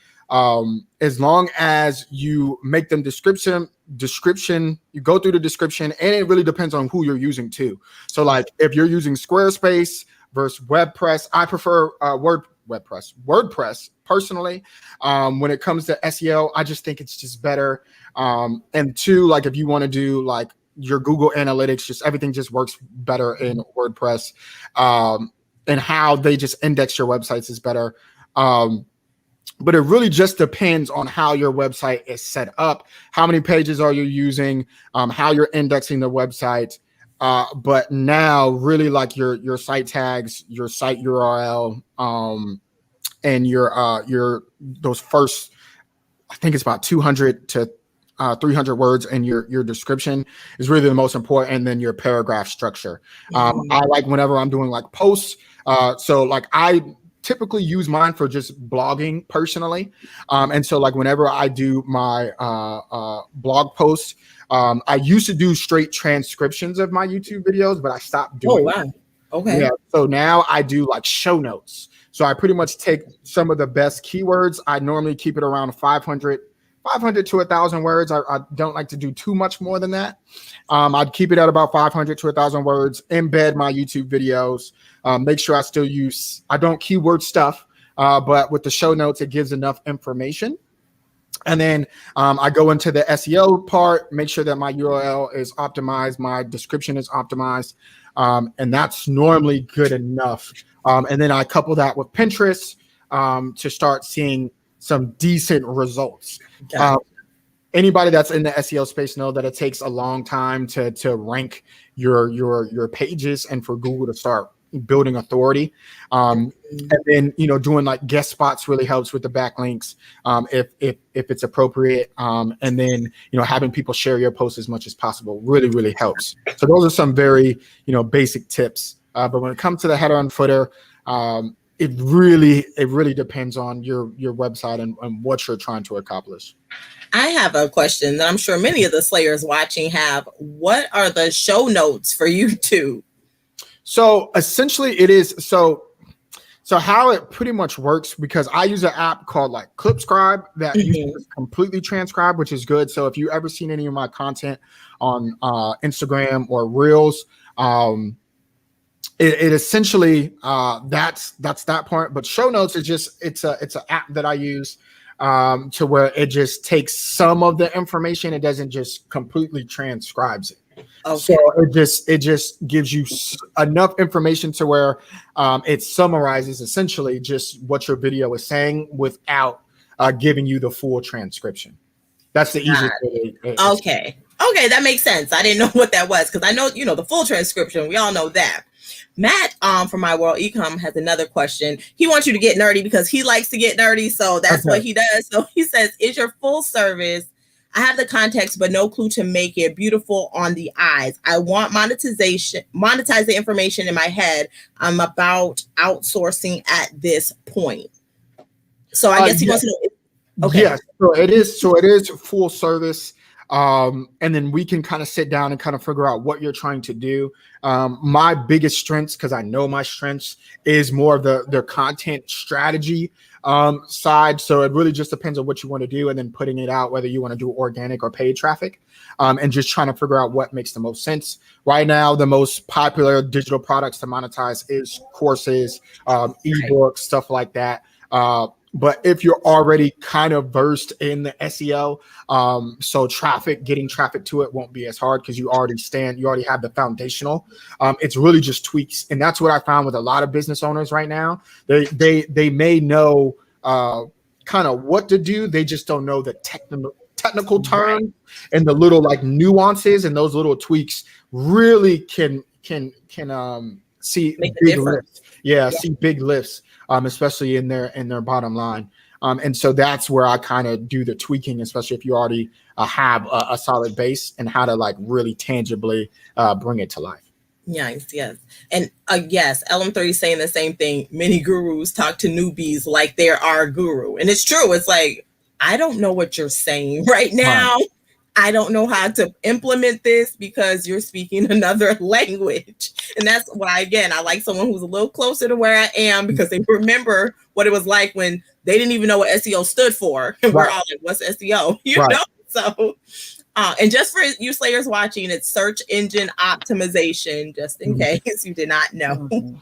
as long as you make them description, you go through the description, and it really depends on who you're using too. So like if you're using Squarespace, versus WordPress. I prefer WordPress personally. When it comes to SEO, I just think it's just better. And two, like if you want to do like your Google Analytics, just everything just works better in WordPress. And how they just index your websites is better. But it really just depends on how your website is set up. How many pages are you using? How you're indexing the website. But now really like your site tags, your site URL, and your those first, I think it's about 200 to 300 words in your description is really the most important. And then your paragraph structure. I like whenever I'm doing like posts. So like I typically use mine for just blogging personally. And so like whenever I do my blog posts, I used to do straight transcriptions of my YouTube videos, but I stopped doing wow. Okay. Yeah. So now I do like show notes. So I pretty much take some of the best keywords. I normally keep it around 500 to 1,000 words. I don't like to do too much more than that. I'd keep it at about 500 to 1,000 words, embed my YouTube videos, make sure I don't keyword stuff, but with the show notes, it gives enough information. And then I go into the SEO part, make sure that my URL is optimized, my description is optimized, and that's normally good enough. And then I couple that with Pinterest to start seeing some decent results. Anybody that's in the SEO space know that it takes a long time to rank your pages and for Google to start building authority. And then, doing like guest spots really helps with the backlinks if it's appropriate. And then, having people share your post as much as possible really, really helps. So those are some very, basic tips. But when it comes to the header and footer, it really depends on your website and what you're trying to accomplish. I have a question that I'm sure many of the Slayers watching have. What are the show notes for YouTube? So essentially it is, so how it pretty much works, because I use an app called like Clipscribe that you can completely transcribe, which is good. So if you ever seen any of my content on Instagram or Reels, it essentially that's that part. But show notes is just it's an app that I use to where it just takes some of the information. It doesn't just completely transcribes it. Okay. So it just gives you enough information to where it summarizes essentially just what your video is saying without giving you the full transcription. That's the easiest way. Okay, that makes sense. I didn't know what that was because I know the full transcription. We all know that. Matt from My World Ecom has another question. He wants you to get nerdy because he likes to get nerdy, so that's what he does. So he says, "Is your full service? I have the context, but no clue to make it beautiful on the eyes. I want monetize the information in my head. I'm about outsourcing at this point." So I guess he wants to know. Okay. Yes. So it is full service. And then we can kind of sit down and kind of figure out what you're trying to do. My biggest strengths, because I know my strengths, is more of the content strategy side. So it really just depends on what you want to do and then putting it out, whether you want to do organic or paid traffic, and just trying to figure out what makes the most sense. Right now, the most popular digital products to monetize is courses, ebooks, stuff like that. But if you're already kind of versed in the SEO, so getting traffic to it won't be as hard because you already have the foundational. It's really just tweaks. And that's what I found with a lot of business owners right now. They may know kind of what to do. They just don't know the technical terms and the little like nuances, and those little tweaks really can see big lifts. See big lifts. Especially in their bottom line. And so that's where I kind of do the tweaking, especially if you already have a solid base, and how to like really tangibly bring it to life. Yes. And yes, LM3 is saying the same thing. Many gurus talk to newbies like they're our guru. And it's true. It's like, I don't know what you're saying right now. Right. I don't know how to implement this because you're speaking another language. And that's why, again, I like someone who's a little closer to where I am, because they remember what it was like when they didn't even know what SEO stood for. And we're all like, what's SEO? You know? So And just for you Slayers watching, it's search engine optimization, just in case you did not know. Mhm.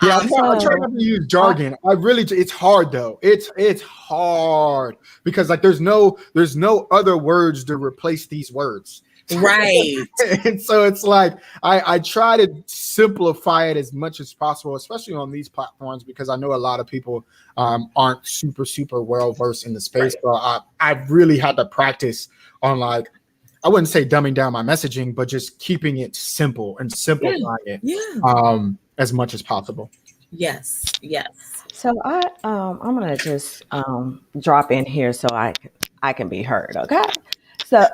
Yeah, I try So not to use jargon. It's hard though. It's hard because like there's no other words to replace these words. Right. And so it's like I try to simplify it as much as possible, especially on these platforms, because I know a lot of people aren't super well versed in the space. Right. So I've really had to practice on, like, I wouldn't say dumbing down my messaging, but just keeping it simple and simplifying it as much as possible. Yes. so I'm gonna just drop in here so I can be heard. Okay. So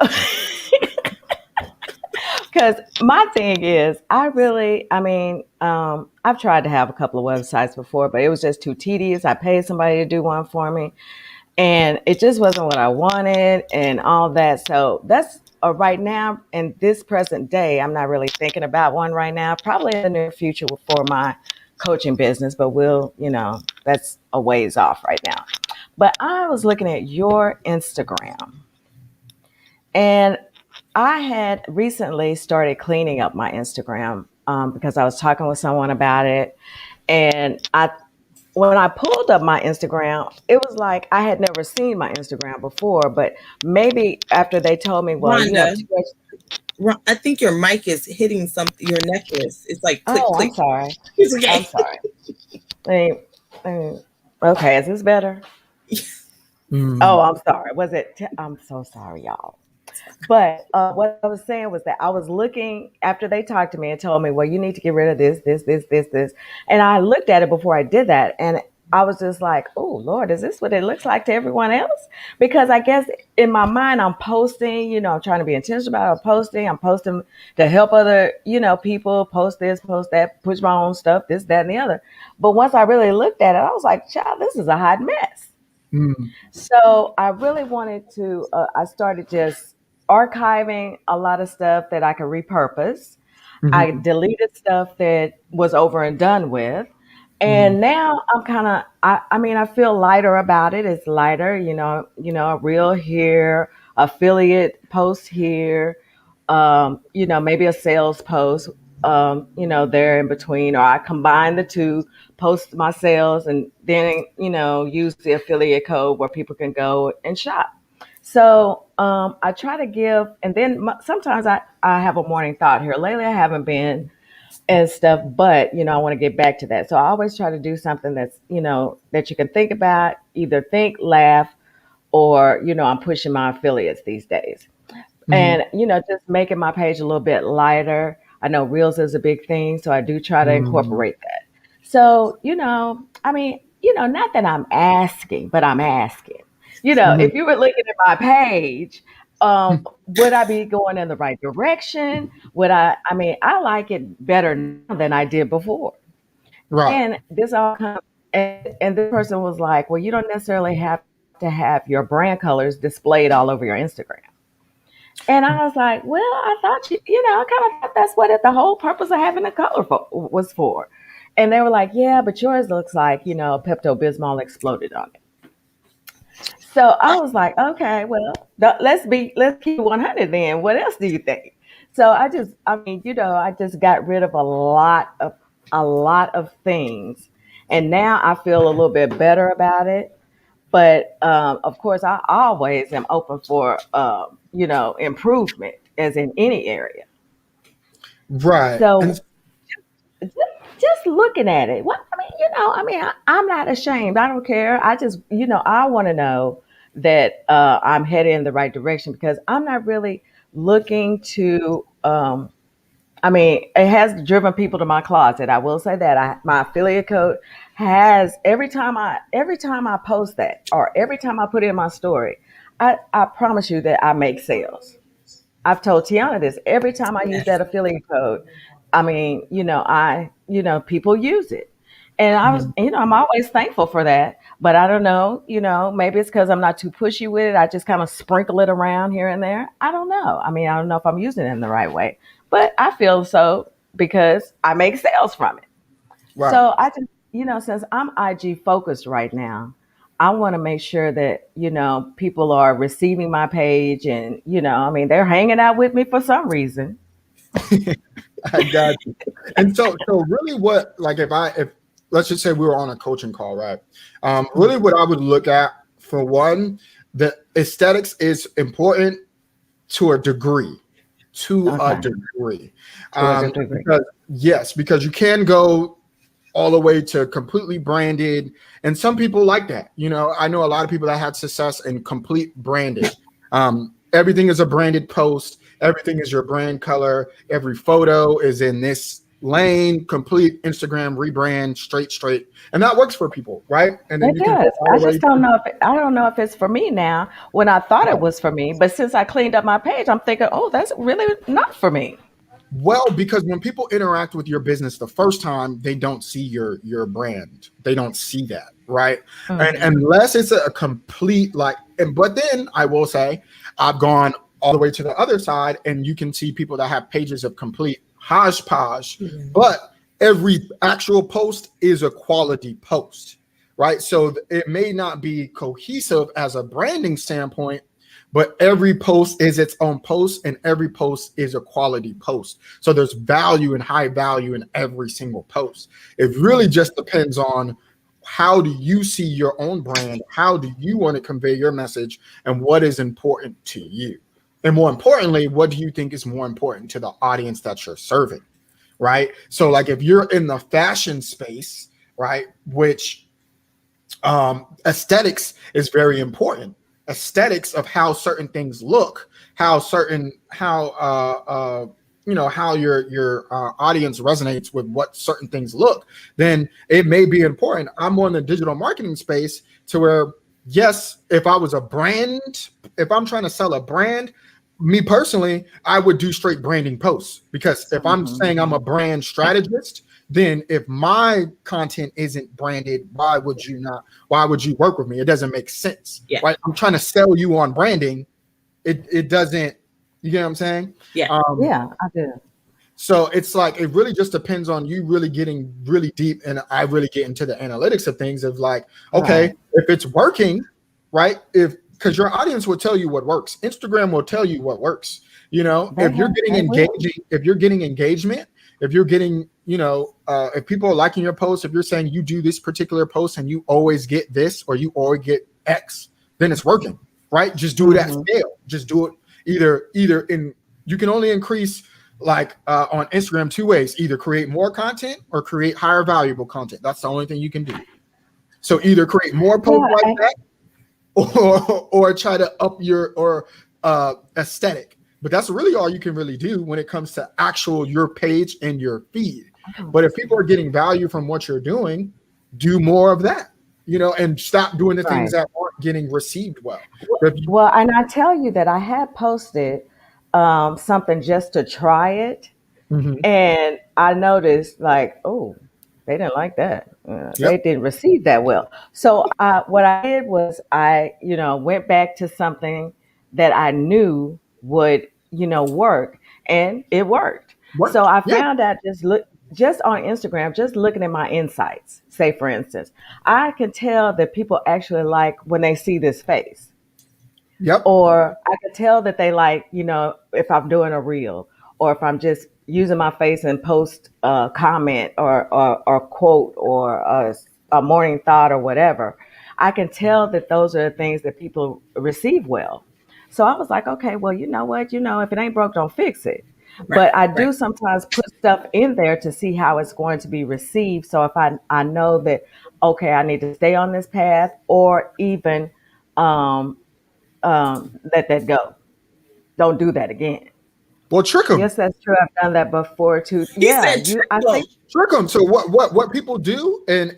because my thing is, I've tried to have a couple of websites before, but it was just too tedious. I paid somebody to do one for me, and it just wasn't what I wanted and all that. So that's right now in this present day, I'm not really thinking about one right now. Probably in the near future for my coaching business, but that's a ways off right now. But I was looking at your Instagram, and I had recently started cleaning up my Instagram because I was talking with someone about it, and when I pulled up my Instagram, it was like I had never seen my Instagram before. But maybe after they told me, well, you have Rhonda, too much. I think your mic is hitting something. Your necklace. It's like click Oh, I'm click. sorry. It's okay. I'm sorry. Okay, is this better? Oh, I'm sorry. I'm so sorry, y'all. But what I was saying was that I was looking after they talked to me and told me, well, you need to get rid of this. And I looked at it before I did that. And I was just like, oh, Lord, is this what it looks like to everyone else? Because I guess in my mind, I'm posting, I'm trying to be intentional about it. I'm posting to help other, people post this, post that, push my own stuff, this, that, and the other. But once I really looked at it, I was like, child, this is a hot mess. So I really wanted to, I started just archiving a lot of stuff that I could repurpose. I deleted stuff that was over and done with. And now I'm kind of, I feel lighter about it. It's lighter, a reel here, affiliate post here, maybe a sales post, there in between, or I combine the two, post my sales, and then, use the affiliate code where people can go and shop. So I try to give, and then sometimes I have a morning thought here. Lately, I haven't been and stuff, but I want to get back to that. So I always try to do something that's, that you can think about, either think, laugh, or, I'm pushing my affiliates these days. And, just making my page a little bit lighter. I know Reels is a big thing, so I do try to incorporate that. So, not that I'm asking, but I'm asking. If you were looking at my page, would I be going in the right direction? I like it better now than I did before. Right. And this all comes, and this person was like, well, you don't necessarily have to have your brand colors displayed all over your Instagram. And I was like, well, I thought I kind of thought that's what the whole purpose of having a color was for. And they were like, yeah, but yours looks like, Pepto Bismol exploded on it. So I was like, okay, well, let's keep 100 then. What else do you think? So I just got rid of a lot of things, and now I feel a little bit better about it. But of course, I always am open for improvement, as in any area. Right. So just looking at it, I'm not ashamed. I don't care. I just, I want to know that I'm headed in the right direction, because I'm not really looking to. It has driven people to my closet. I will say that my affiliate code has every time I post that, or every time I put it in my story, I promise you that I make sales. I've told Tiana this every time I use that affiliate code. People use it. And I'm always thankful for that. But I don't know, maybe it's because I'm not too pushy with it. I just kind of sprinkle it around here and there. I don't know. I don't know if I'm using it in the right way, but I feel so because I make sales from it. Right. So I just, since I'm IG focused right now, I want to make sure that, people are receiving my page and, I mean, they're hanging out with me for some reason. I got you. And so really what, like if let's just say we were on a coaching call, right? Really what I would look at, for one, the aesthetics is important to a degree. Because you can go all the way to completely branded, and some people like that. I know a lot of people that had success in complete branded. Everything is a branded post. Everything is your brand color. Every photo is in this lane, complete Instagram rebrand, straight, and that works for people, right? And then it does. I just don't know if it's for me now. When I thought it was for me, but since I cleaned up my page, I'm thinking, oh, that's really not for me. Well, because when people interact with your business the first time, they don't see your brand. They don't see that, right? Mm-hmm. And unless it's a complete but then I will say I've gone all the way to the other side, and you can see people that have pages of complete hodgepodge, but every actual post is a quality post, right? So it may not be cohesive as a branding standpoint, but every post is its own post, and every post is a quality post. So there's value and high value in every single post. It really just depends on how do you see your own brand? How do you want to convey your message, and what is important to you? And more importantly, what do you think is more important to the audience that you're serving, right? So like if you're in the fashion space, right, which aesthetics is very important. Aesthetics of how certain things look, how your audience resonates with what certain things look, then it may be important. I'm more in the digital marketing space to where, yes, if I was a brand, if I'm trying to sell a brand, me personally, I would do straight branding posts, because if I'm saying I'm a brand strategist, then if my content isn't branded, why would you work with me? It doesn't make sense, right? I'm trying to sell you on branding. It doesn't, you get what I'm saying? Yeah. I do. So it's like, it really just depends on you really getting really deep. And I really get into the analytics of things of like, okay, if it's working, right? Because your audience will tell you what works. Instagram will tell you what works. If you're getting engagement, if you're getting, if people are liking your post, if you're saying you do this particular post and you always get this, or you always get X, then it's working, right? Just do it at scale. Just do it you can only increase on Instagram two ways: either create more content or create higher valuable content. That's the only thing you can do. So either create more posts that, or try to up your aesthetic. But that's really all you can really do when it comes to your page and your feed. But if people are getting value from what you're doing, do more of that, and stop doing the things that aren't getting received well. Well, and I tell you that I had posted something just to try it. And I noticed oh, they didn't like that. They didn't receive that well. So what I did was I went back to something that I knew would, work, and it worked. So I found out just on Instagram, just looking at my insights, say for instance, I can tell that people actually like when they see this face. Or I can tell that they like, if I'm doing a reel, or if I'm just using my face and post a comment or quote or a morning thought or whatever. I can tell that those are the things that people receive well. So I was like, okay, well, you know what? If it ain't broke, don't fix it. But I do sometimes put stuff in there to see how it's going to be received. So if I know that, okay, I need to stay on this path, or even let that go. Don't do that again. Well, trick them. Yes, that's true. I've done that before too. I think trick them. So what people do, and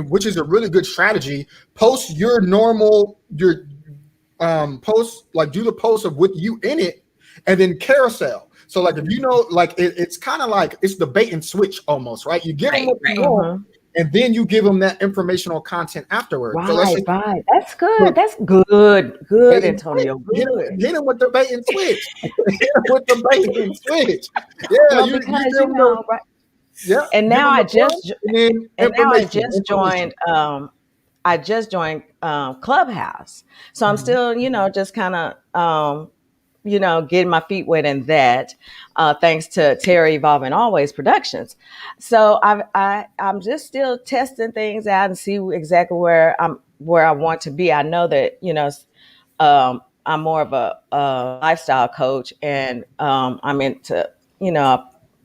which is a really good strategy, post your post, do the post of with you in it, and then carousel. So if it's kind of like it's the bait and switch almost, right? You give them what you want, and then you give them that informational content afterwards. Right. That's good. That's good. Good, Antonio. Good. Hit them with the bait and switch. Yeah, right. Yeah. And now I just joined I just joined Clubhouse, so I'm still, just kind of, getting my feet wet in that, thanks to Terry Evolving Always Productions. So I'm just still testing things out and see exactly where I want to be. I know that I'm more of a lifestyle coach, and I'm into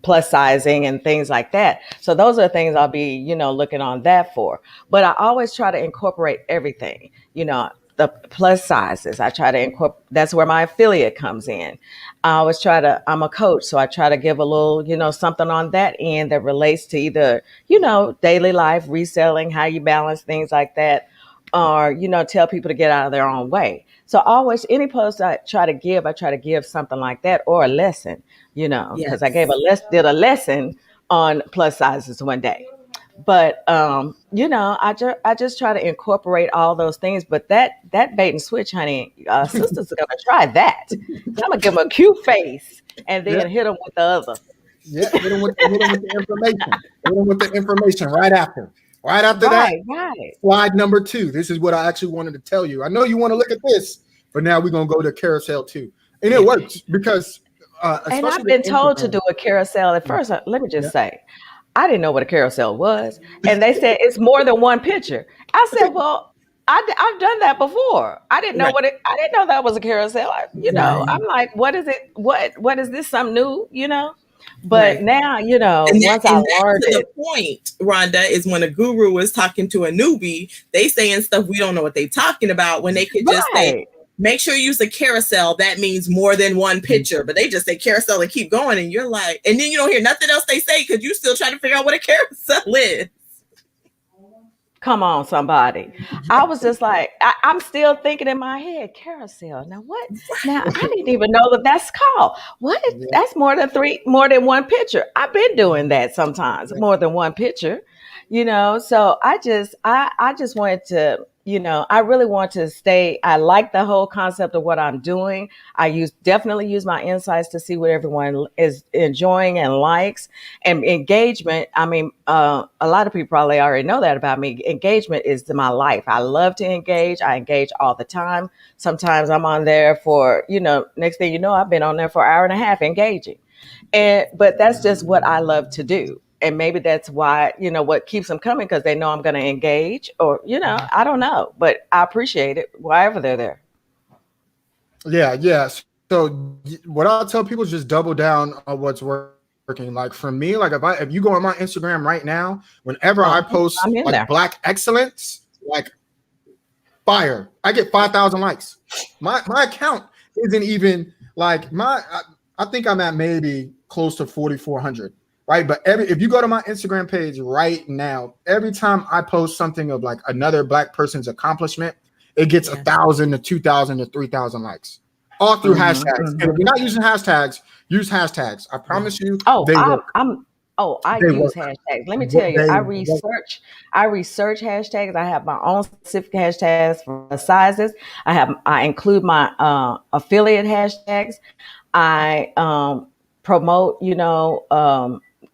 plus sizing and things like that. So those are the things I'll be looking on that for. But I always try to incorporate everything. The plus sizes. I try to incorporate. That's where my affiliate comes in. I always try to. I'm a coach, so I try to give a little something on that end that relates to either daily life, reselling, how you balance things like that, or tell people to get out of their own way. So always any post I try to give something like that, or a lesson, because I Yes. did a lesson on plus sizes one day. But I just try to incorporate all those things. But that bait and switch, honey, sisters are gonna try that. I'm gonna give them a cute face and Yeah, then hit them with the other. yeah. Hit them with the information. Hit them with the information right after. Right after that, Right. slide number 2. This is what I actually wanted to tell you. I know you want to look at this, but now we're gonna go to carousel 2, and it works because And especially I've with been told to Instagram. do a carousel at first. Let me Yeah. just say, I didn't know what a carousel was. And they said it's more than one picture. I said, well, I've done that before. Right. I didn't know that was a carousel. Right. I'm like, what is it? What is this? Something new, But Right. now, once I And that learned to the it, point, Rhonda, is when a guru is talking to a newbie, they saying stuff we don't know what they talking about when they could just say, right. make sure you use a carousel. That means more than one picture. But they just say carousel and keep going. And you're like, and then you don't hear nothing else they say because you still trying to figure out what a carousel is. Come on, somebody. I was just like, I'm still thinking in my head, carousel. Now what? Now I didn't even know that that's called. What? Yeah. That's more than one picture. I've been doing that sometimes, Yeah. more than one picture. So I just wanted to, I really want to stay. I like the whole concept of what I'm doing. Definitely use my insights to see what everyone is enjoying and likes. And engagement, I mean, a lot of people probably already know that about me. Engagement is my life. I love to engage. I engage all the time. Sometimes I'm on there for, next thing you know, I've been on there for an hour and a half engaging. But that's just what I love to do. And maybe that's why, what keeps them coming, because they know I'm going to engage, or, I don't know, but I appreciate it wherever they're there. Yeah, yeah. So what I'll tell people is just double down on what's working. Like for me, like if you go on my Instagram right now, whenever I post I'm in like there. Black excellence, like fire, I get 5,000 likes. My account isn't even like I think I'm at maybe close to 4,400. Right. But if you go to my Instagram page right now, every time I post something of like another Black person's accomplishment, it gets 1,000 to 2,000 to 3,000 likes, all through hashtags. And if you're not using hashtags, use hashtags. I promise you, they work. I They use work. hashtags. Let me tell you, They I work. research hashtags. I have my own specific hashtags for the sizes. I include my affiliate hashtags. I promote,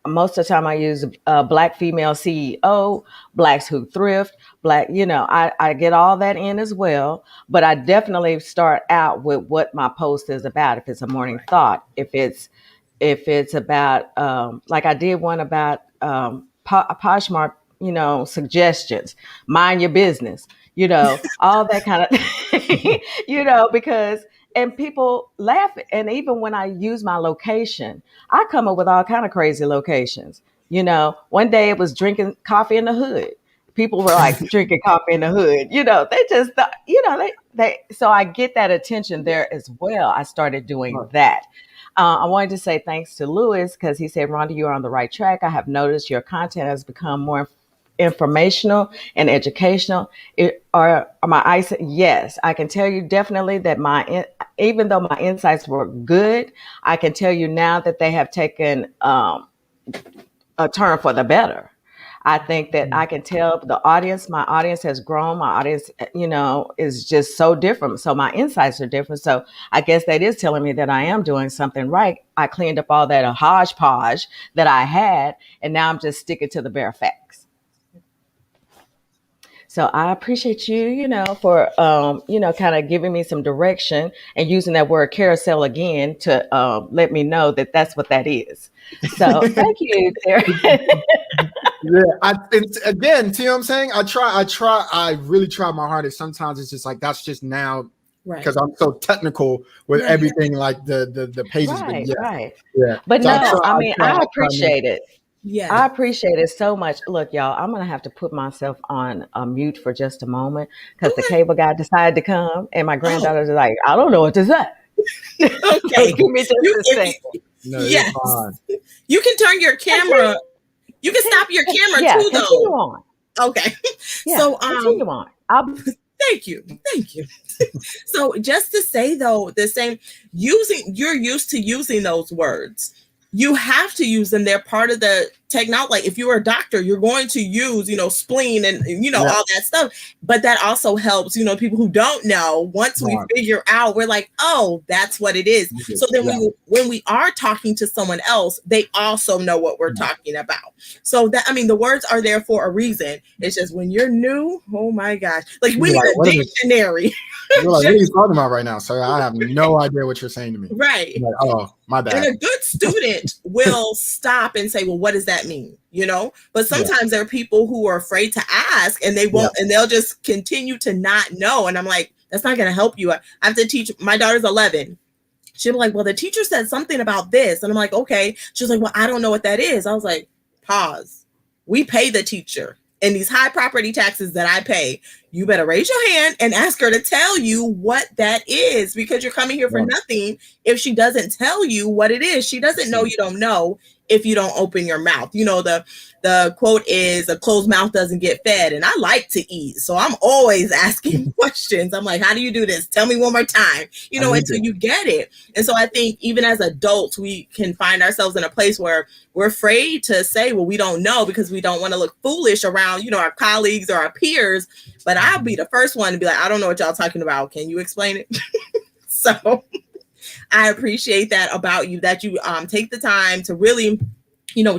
most of the time I use Black female CEO, Blacks who thrift, Black, I get all that in as well. But I definitely start out with what my post is about. If it's a morning thought, if it's about, like I did one about Poshmark, suggestions, mind your business, all that kind of, because, and people laugh. And even when I use my location, I come up with all kind of crazy locations. One day it was drinking coffee in the hood. People were like drinking coffee in the hood. They just thought, so I get that attention there as well. I started doing that. I wanted to say thanks to Lewis, because he said, Rhonda, you're on the right track. I have noticed your content has become more informational and educational. Are my eyes? Yes, I can tell you definitely that even though my insights were good, I can tell you now that they have taken a turn for the better. I think that I can tell my audience has grown. My audience, is just so different. So my insights are different. So I guess that is telling me that I am doing something right. I cleaned up all that hodgepodge that I had, and now I'm just sticking to the bare facts. So I appreciate you, for, kind of giving me some direction and using that word carousel again to let me know that that's what that is. So thank you, Terry. Yeah, again, see what I'm saying? I really try my hardest. Sometimes it's just like, that's just now, because I'm so technical with everything, like the pages. Right, but right. yeah. But So no, I appreciate it. Yeah. I appreciate it so much. Look, y'all, I'm going to have to put myself on mute for just a moment because the cable guy decided to come and my granddaughter's like, I don't know what to say. So Okay. give me just a second. No, Yes. fine. You can turn your camera. You can stop your camera too, Continue though. on. Okay. Yeah, So, continue on. thank you. So just to say though, you're used to using those words. You have to use them. They're part of the technology. Like if you're a doctor, you're going to use, spleen and, all that stuff. But that also helps, people who don't know, once we figure out, we're like, oh, that's what it is. So then when we are talking to someone else, they also know what we're talking about. So the words are there for a reason. It's just when you're new, oh my gosh. Like we need a dictionary. You're like, what are you talking about right now, sir? I have no idea what you're saying to me. Right. Like, oh, my bad. And a good student will stop and say, well, what does that mean? But sometimes there are people who are afraid to ask and they won't, and they'll just continue to not know. And I'm like, that's not going to help you. I have to teach. My daughter's 11. She'll be like, well, the teacher said something about this. And I'm like, okay. She's like, well, I don't know what that is. I was like, pause. We pay the teacher. And these high property taxes that I pay, you better raise your hand and ask her to tell you what that is, because you're coming here for nothing if she doesn't tell you what it is. She doesn't know you don't know if you don't open your mouth. The quote is, a closed mouth doesn't get fed. And I like to eat. So I'm always asking questions. I'm like, how do you do this? Tell me one more time, until you get it. And so I think even as adults, we can find ourselves in a place where we're afraid to say, well, we don't know, because we don't want to look foolish around, our colleagues or our peers. But I'll be the first one to be like, I don't know what y'all talking about. Can you explain it? So I appreciate that about you, that you take the time to really,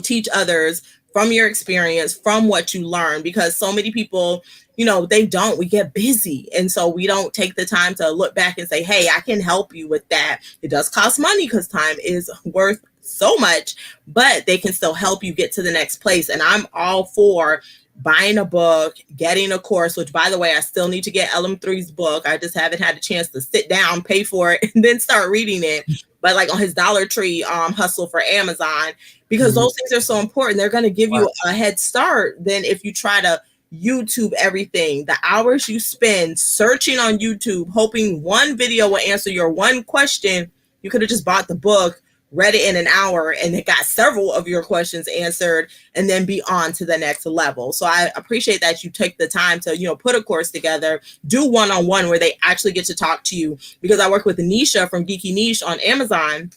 teach others from your experience, from what you learn, because so many people, we get busy. And so we don't take the time to look back and say, hey, I can help you with that. It does cost money because time is worth so much, but they can still help you get to the next place. And I'm all for buying a book, getting a course, which by the way, I still need to get LM3's book. I just haven't had a chance to sit down, pay for it, and then start reading it. But like on his Dollar Tree hustle for Amazon, because those things are so important. They're going to give you a head start than if you try to YouTube everything. The hours you spend searching on YouTube, hoping one video will answer your one question, you could have just bought the book, read it in an hour, and it got several of your questions answered, and then be on to the next level. So I appreciate that you take the time to, put a course together, do one-on-one where they actually get to talk to you, because I work with Anisha from Geeky Niche on Amazon.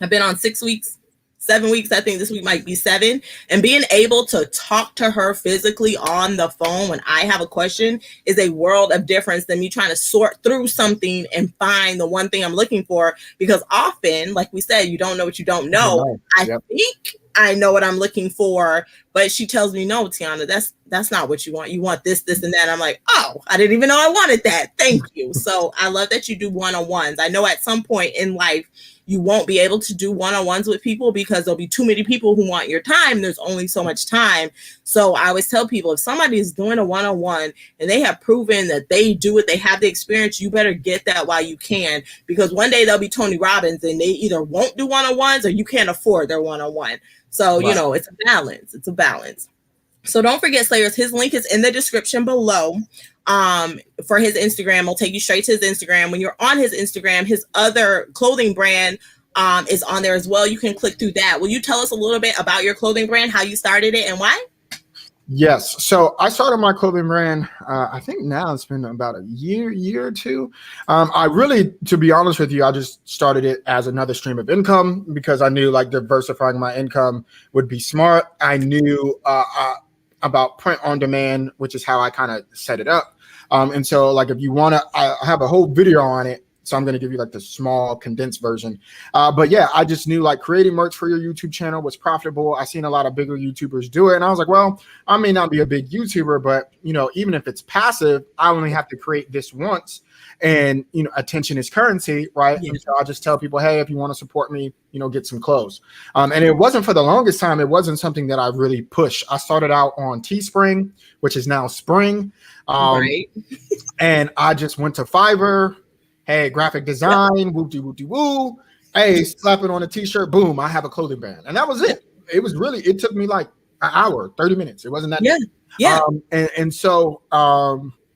I've been on 6 weeks, 7 weeks. I think this week might be 7. And being able to talk to her physically on the phone when I have a question is a world of difference than me trying to sort through something and find the one thing I'm looking for. Because often, like we said, you don't know what you don't know. I think I know what I'm looking for, but she tells me, no, Tiana, that's not what you want. You want this, this, and that. I'm like, oh, I didn't even know I wanted that. Thank you. So I love that you do one-on-ones. I know at some point in life, you won't be able to do one-on-ones with people because there'll be too many people who want your time. There's only so much time. So I always tell people, if somebody is doing a one-on-one and they have proven that they do it, they have the experience, you better get that while you can, because one day they'll be Tony Robbins and they either won't do one-on-ones or you can't afford their one-on-one. So, it's a balance. It's a balance. So don't forget, Slayers, his link is in the description below. For his Instagram, I'll take you straight to his Instagram. When you're on his Instagram, his other clothing brand is on there as well. You can click through that. Will you tell us a little bit about your clothing brand, how you started it and why? Yes. So I started my clothing brand, I think now it's been about a year or two. I really, to be honest with you, I just started it as another stream of income because I knew like diversifying my income would be smart. I knew about print on demand, which is how I kind of set it up. And so like, if you want to, I have a whole video on it So I'm going to give you like the small condensed version. But yeah, I just knew like creating merch for your YouTube channel was profitable. I seen a lot of bigger YouTubers do it. And I was like, well, I may not be a big YouTuber, but even if it's passive, I only have to create this once. And, attention is currency, right? Yeah. And so I'll just tell people, hey, if you want to support me, get some clothes. And it wasn't for the longest time. It wasn't something that I really pushed. I started out on Teespring, which is now Spring. Right. And I just went to Fiverr. Hey, graphic design, woo. Hey, slap it on a t-shirt, boom, I have a clothing brand. And that was it. It took me like an hour, 30 minutes. It wasn't that Yeah. big. Yeah. So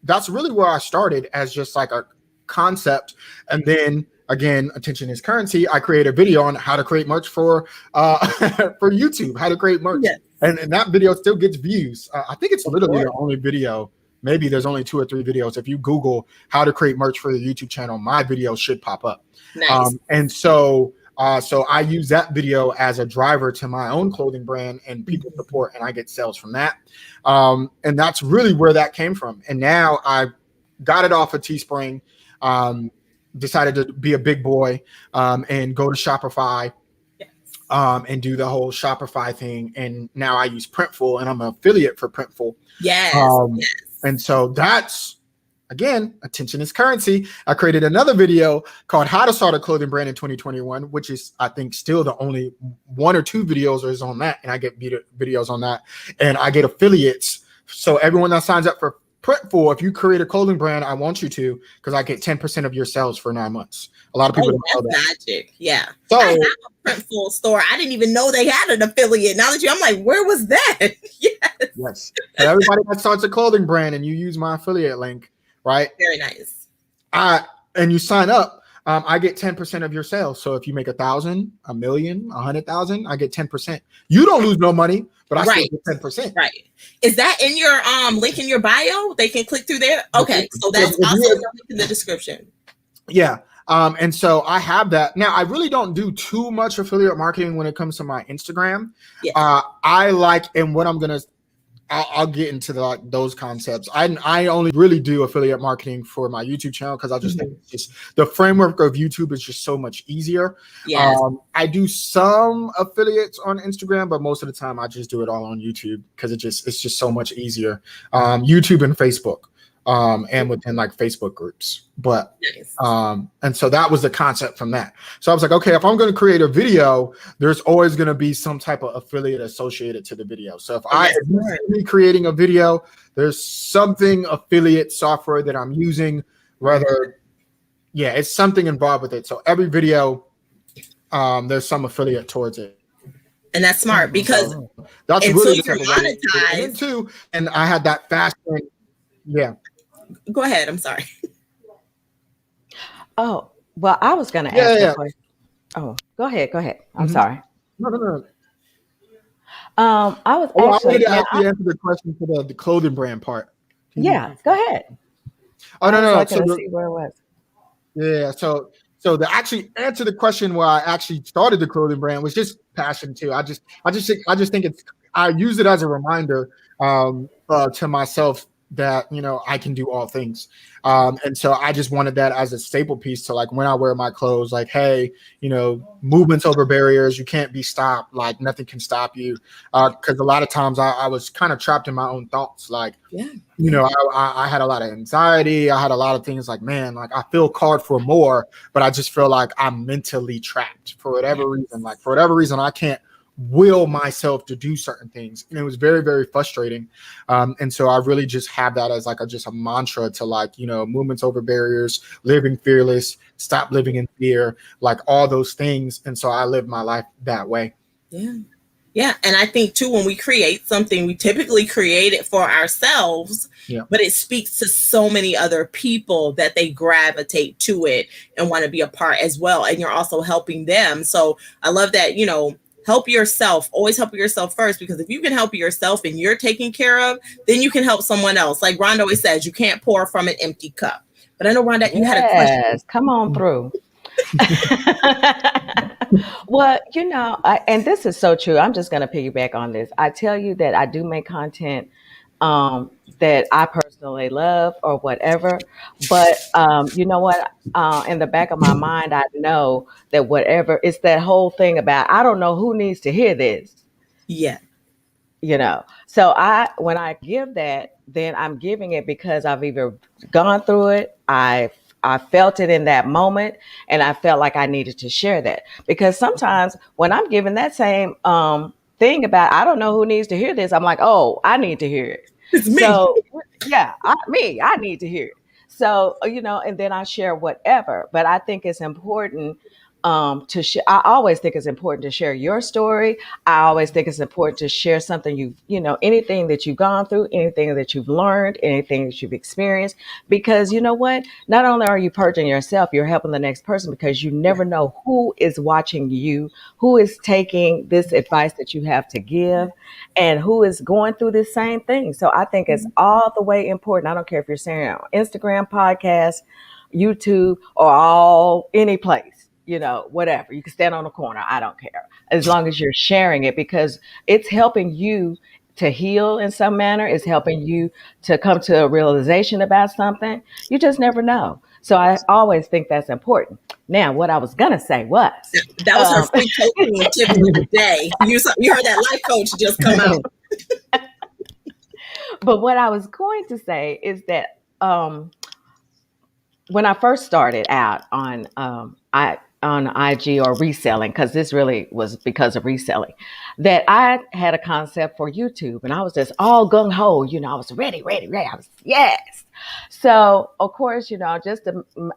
that's really where I started, as just like a concept. And then again, attention is currency. I created a video on how to create merch for for YouTube, how to create merch. Yes. And that video still gets views. I think it's literally the only video. Maybe there's only 2 or 3 videos. If you Google how to create merch for your YouTube channel, my video should pop up. Nice. And so I use that video as a driver to my own clothing brand, and people support, and I get sales from that. And that's really where that came from. And now I got it off of Teespring, decided to be a big boy, and go to Shopify. Yes. And do the whole Shopify thing. And now I use Printful, and I'm an affiliate for Printful. Yes. Yes. And so that's, again, attention is currency. I created another video called How to Start a Clothing Brand in 2021, which is, I think, still the only 1 or 2 videos is on that. And I get videos on that. And I get affiliates. So everyone that signs up for Printful, if you create a clothing brand, I want you to, because I get 10% of your sales for 9 months. A lot of people don't know that. Magic. Yeah. So, I have a Printful store. I didn't even know they had an affiliate. Now that I'm like, where was that? Yes. And everybody that starts a clothing brand and you use my affiliate link, right? Very nice. And you sign up, I get 10% of your sales. So if you make 1,000, 1,000,000, 100,000, I get 10%. You don't lose no money, but I still get 10%. Right. Is that in your link in your bio? They can click through there. Okay. So that's also link in the description. Yeah. And so I have that. Now, I really don't do too much affiliate marketing when it comes to my Instagram. Yes. I like, and what I'll get into those concepts. I only really do affiliate marketing for my YouTube channel, because I just think it's just the framework of YouTube is just so much easier. Yes. I do some affiliates on Instagram, but most of the time I just do it all on YouTube, because it's just so much easier. YouTube and Facebook. And within like Facebook groups, but, nice. And so that was the concept from that. So I was like, okay, if I'm going to create a video, there's always going to be some type of affiliate associated to the video. So if you see me creating a video, there's something affiliate software that I'm using, it's something involved with it. So every video, there's some affiliate towards it. And that's smart, because that's really the you're type of way to get into. And I had that fast thing. Yeah. Go ahead. I'm sorry. Oh, well, I was going to ask a question. Oh, go ahead. I'm sorry. No. I was I actually. wanted to actually answer the question for the clothing brand part. Yeah, go ahead. Oh, no. So see where it was. Yeah. So the actually answer the question where I actually started the clothing brand was just passion too. I just think I use it as a reminder to myself that I can do all things, and so I just wanted that as a staple piece to, like, when I wear my clothes, like, hey, movements over barriers, you can't be stopped, like nothing can stop you, because a lot of times I was kind of trapped in my own thoughts, like, I had a lot of anxiety, I had a lot of things, like, man, like I feel called for more, but I just feel like I'm mentally trapped for whatever reason. I can't will myself to do certain things, and it was very, very frustrating. And so I really just have that as like a mantra to, like, movements over barriers, living fearless, stop living in fear, like all those things. And so I live my life that way. Yeah. And I think too, when we create something, we typically create it for ourselves, but it speaks to so many other people that they gravitate to it and want to be a part as well. And you're also helping them. So I love that, help yourself. Always help yourself first, because if you can help yourself and you're taken care of, then you can help someone else. Like Rhonda always says, you can't pour from an empty cup. But I know, Rhonda, you had a question. Come on through. Well, and this is so true. I'm just going to piggyback on this. I tell you that I do make content that I personally love or whatever. But you know what? In the back of my mind, I know that whatever, it's that whole thing about, I don't know who needs to hear this. Yeah. So when I give that, then I'm giving it because I've either gone through it, I felt it in that moment, and I felt like I needed to share that. Because sometimes when I'm given that same thing about, I don't know who needs to hear this, I'm like, oh, I need to hear it. It's me. So yeah, I need to hear it. So and then I share whatever. But I think it's important to share. I always think it's important to share your story. I always think it's important to share something anything that you've gone through, anything that you've learned, anything that you've experienced. Because you know what? Not only are you purging yourself, you're helping the next person, because you never know who is watching you, who is taking this advice that you have to give, and who is going through this same thing. So I think it's all the way important. I don't care if you're sharing it on Instagram, podcast, YouTube, or any place. Whatever. You can stand on the corner. I don't care. As long as you're sharing it, because it's helping you to heal in some manner. It's helping you to come to a realization about something. You just never know. So I always think that's important. Now, what I was going to say was... That was her free coaching tip of the day. You heard that life coach just come out. But what I was going to say is that when I first started out on IG or reselling, because this really was because of reselling, that I had a concept for YouTube, and I was just all gung ho. I was ready. I was, yes. So of course, I'm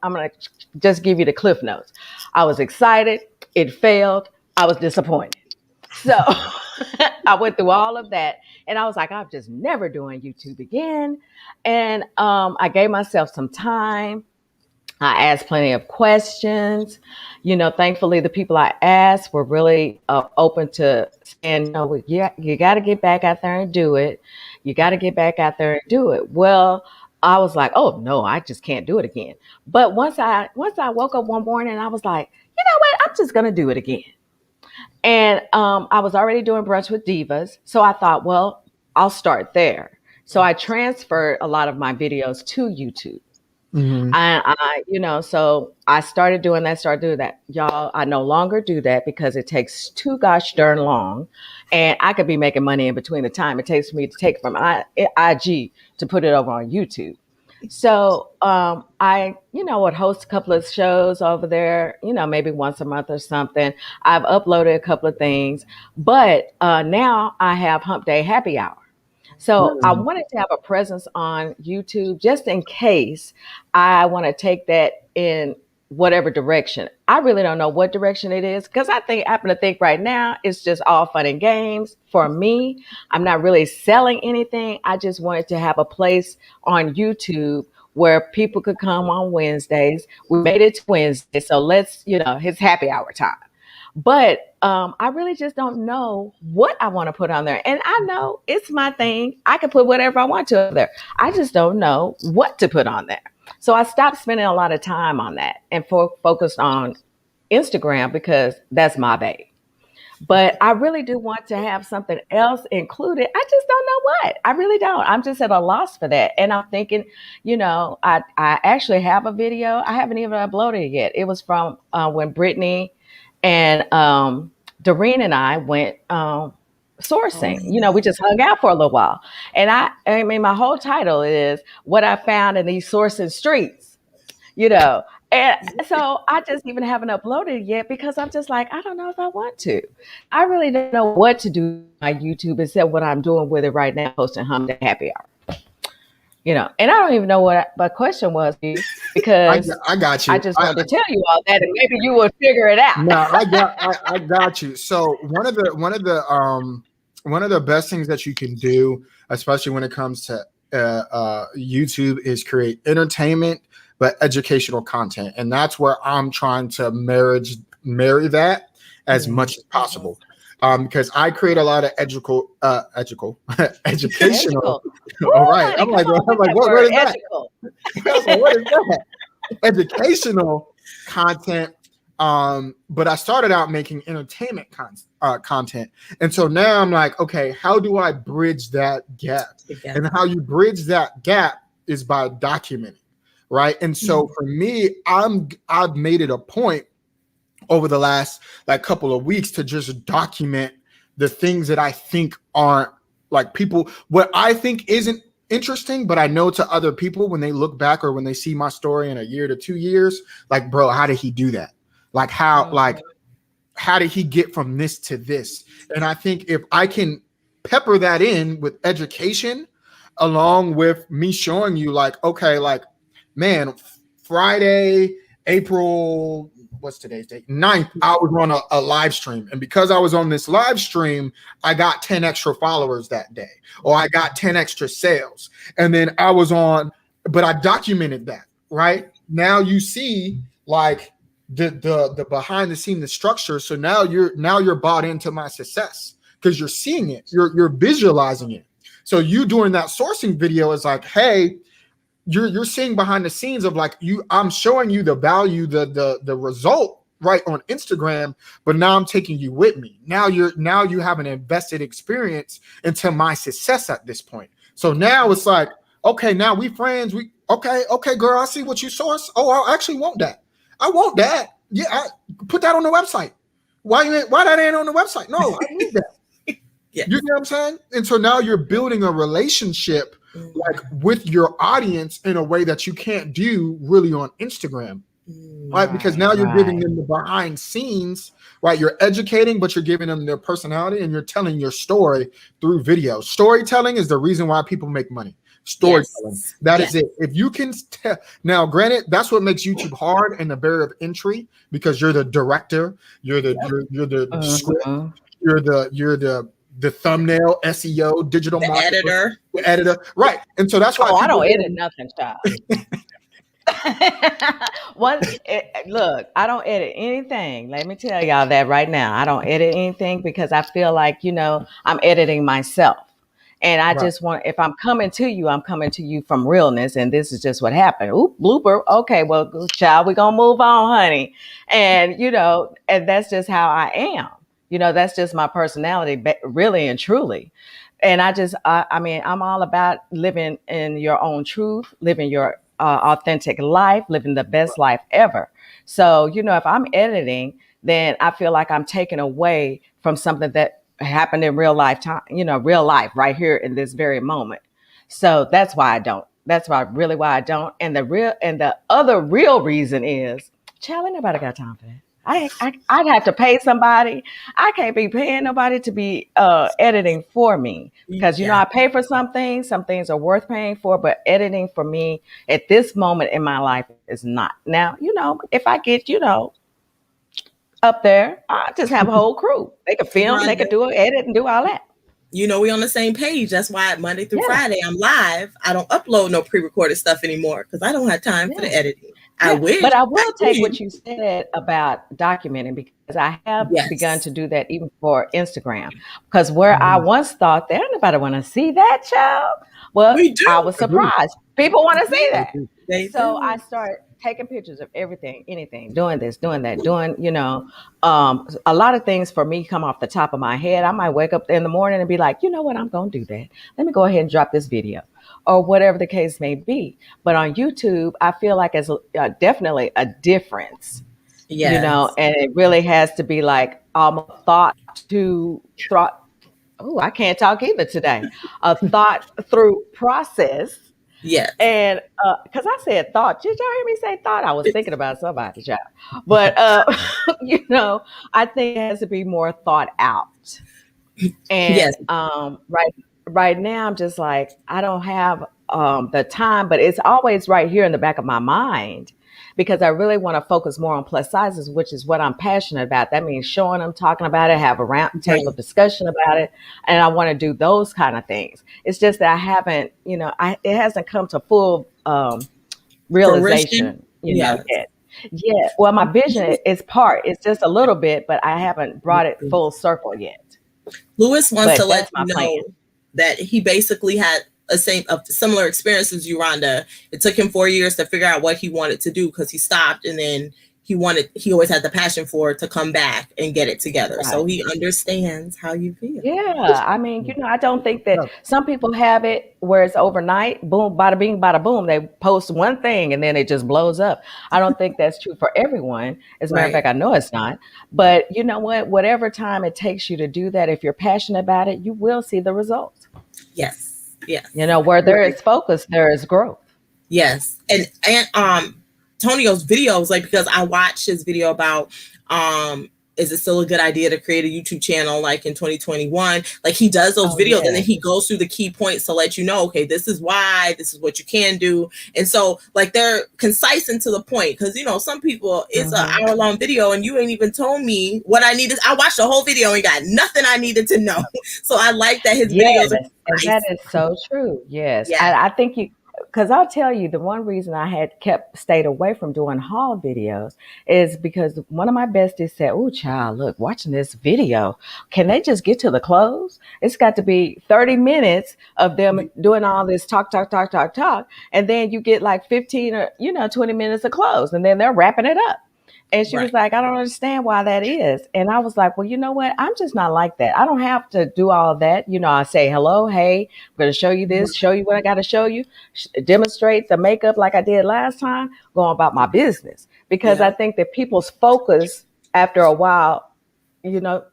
gonna just give you the cliff notes. I was excited. It failed. I was disappointed. So I went through all of that, and I was like, I'm just never doing YouTube again. And I gave myself some time. I asked plenty of questions. Thankfully, the people I asked were really open to saying, no, yeah, you got to get back out there and do it. You got to get back out there and do it. Well, I was like, oh, no, I just can't do it again. But once I woke up one morning, I was like, you know what? I'm just going to do it again. And I was already doing Brunch with Divas. So I thought, well, I'll start there. So I transferred a lot of my videos to YouTube. Mm-hmm. So I started doing that. Y'all, I no longer do that because it takes too gosh darn long, and I could be making money in between the time it takes for me to take from IG to put it over on YouTube. So I would host a couple of shows over there, maybe once a month or something. I've uploaded a couple of things, but now I have Hump Day Happy Hour. So I wanted to have a presence on YouTube just in case I want to take that in whatever direction. I really don't know what direction it is, because I happen to think right now it's just all fun and games for me. I'm not really selling anything. I just wanted to have a place on YouTube where people could come on Wednesdays. We made it to Wednesday, so let's, it's happy hour time. But I really just don't know what I want to put on there. And I know it's my thing. I can put whatever I want to up there. I just don't know what to put on there. So I stopped spending a lot of time on that and focused on Instagram, because that's my babe. But I really do want to have something else included. I just don't know what. I really don't. I'm just at a loss for that. And I'm thinking, I actually have a video. I haven't even uploaded it yet. It was from when Brittany and Doreen and I went sourcing. We just hung out for a little while. And I mean, my whole title is What I Found in These Sourcing Streets, And so I just even haven't uploaded it yet, because I'm just like, I don't know if I want to. I really don't know what to do with my YouTube except what I'm doing with it right now, posting Hump Day Happy Hour. And I don't even know what my question was, because I got you. I just wanted to tell you all that, and maybe you will figure it out. No, I got you. So one of the best things that you can do, especially when it comes to YouTube, is create entertainment but educational content, and that's where I'm trying to marry that as much as possible. Because I create a lot of educational. All right, I'm like, what is that? What is that? Educational content But I started out making entertainment content. And so now I'm like, okay, how do I bridge that gap? And how you bridge that gap is by documenting, right? And so for me, I've made it a point over the last like couple of weeks to just document the things that I think aren't like people, what I think isn't interesting, but I know to other people when they look back or when they see my story in a year to 2 years, like, bro, how did he do that? Like how did he get from this to this? And I think if I can pepper that in with education, along with me showing you like, okay, like, man, Friday, April, what's today's date? 9th, I was on a live stream. And because I was on this live stream, I got 10 extra followers that day, or I got 10 extra sales. And then I was on, but I documented that, right? Now you see like the behind the scene, the structure. So now you're bought into my success because you're seeing it, you're visualizing it. So you doing that sourcing video is like, hey, you're seeing behind the scenes of like I'm showing you the value, the result right on Instagram, but now I'm taking you with me. Now you have an invested experience into my success at this point. So now it's like, okay, now we friends. Okay, girl, I see what you source. Oh, I actually want that. I want that. Yeah, put that on the website. Why that ain't on the website? No, I need that. Yeah. You know what I'm saying? And so now you're building a relationship like with your audience in a way that you can't do really on Instagram, right? Because now you're giving them the behind scenes, right? You're educating, but you're giving them their personality and you're telling your story through video. Storytelling is the reason why people make money. Storytelling. Yes. That is it. If you can tell, now granted, that's what makes YouTube hard and the barrier of entry, because you're the director, you're the script, you're the thumbnail, SEO, digital marketing, editor, right? And so that's why I don't edit nothing, child. Look, I don't edit anything. Let me tell y'all that right now. I don't edit anything because I feel like, I'm editing myself. And I just want, if I'm coming to you from realness. And this is just what happened. Oop, blooper. Okay, well, child, we're going to move on, honey. And, and that's just how I am. That's just my personality, really and truly. And I'm all about living in your own truth, living your authentic life, living the best life ever. So, if I'm editing, then I feel like I'm taking away from something that happened in real life time, real life right here in this very moment. So that's why I don't. That's why I don't. And the other real reason is, child, ain't nobody got time for that. I'd have to pay somebody. I can't be paying nobody to be editing for me because, I pay for some things are worth paying for, but editing for me at this moment in my life is not. Now, if I get, up there, I just have a whole crew. They can film, they can do it, edit and do all that. We on the same page. That's why Monday through Friday I'm live. I don't upload no pre-recorded stuff anymore because I don't have time for the editing. I wish. But I will take what you said about documenting because I have begun to do that even for Instagram. Because where I once thought that nobody want to see that, child. Well, I was surprised. People want to see that. So I started taking pictures of everything, anything, doing this, doing that, a lot of things for me come off the top of my head. I might wake up in the morning and be like, you know what, I'm going to do that. Let me go ahead and drop this video or whatever the case may be. But on YouTube, I feel like it's definitely a difference, and it really has to be like almost thought. Oh, I can't talk either today. A thought through process. Yes. And because I said thought, did y'all hear me say thought? I was thinking about somebody, child. But I think it has to be more thought out. And right now I'm just like, I don't have the time, but it's always right here in the back of my mind because I really want to focus more on plus sizes, which is what I'm passionate about. That means showing them, talking about it, have a round table discussion about it. And I want to do those kind of things. It's just that I haven't, it hasn't come to full realization, yet. Yeah. Well, my vision is it's just a little bit, but I haven't brought it full circle yet. Lewis wants to let you know that he basically had a similar experience as you, Rhonda. It took him 4 years to figure out what he wanted to do because he stopped and then he always had the passion for to come back and get it together. Right. So he understands how you feel. Yeah, I mean, I don't think that some people have it where it's overnight, boom, bada bing, bada boom. They post one thing and then it just blows up. I don't think that's true for everyone. As a matter of fact, I know it's not. But you know what? Whatever time it takes you to do that, if you're passionate about it, you will see the results. Yes. Yes. Where there is focus, there is growth. Yes. And Tonio's videos, like, because I watched his video about is it still a good idea to create a YouTube channel like in 2021? Like, he does those videos and then he goes through the key points to let you know, okay, this is why, this is what you can do. And so, like, they're concise and to the point, because some people, it's an hour-long video and you ain't even told me what I needed. I watched the whole video and got nothing I needed to know. So I like that his videos are and that is so true. Yes. Yeah. I think because I'll tell you, the one reason I had stayed away from doing haul videos is because one of my besties said, "Oh, child, look, watching this video, can they just get to the close? It's got to be 30 minutes of them doing all this talk. And then you get like 15 or, 20 minutes of close. And then they're wrapping it up." And she was like, "I don't understand why that is." And I was like, "Well, you know what? I'm just not like that. I don't have to do all of that. I say, hello, hey, I'm going to show you this, show you what I got to show you, demonstrate the makeup like I did last time, go about my business." Because I think that people's focus after a while, you lose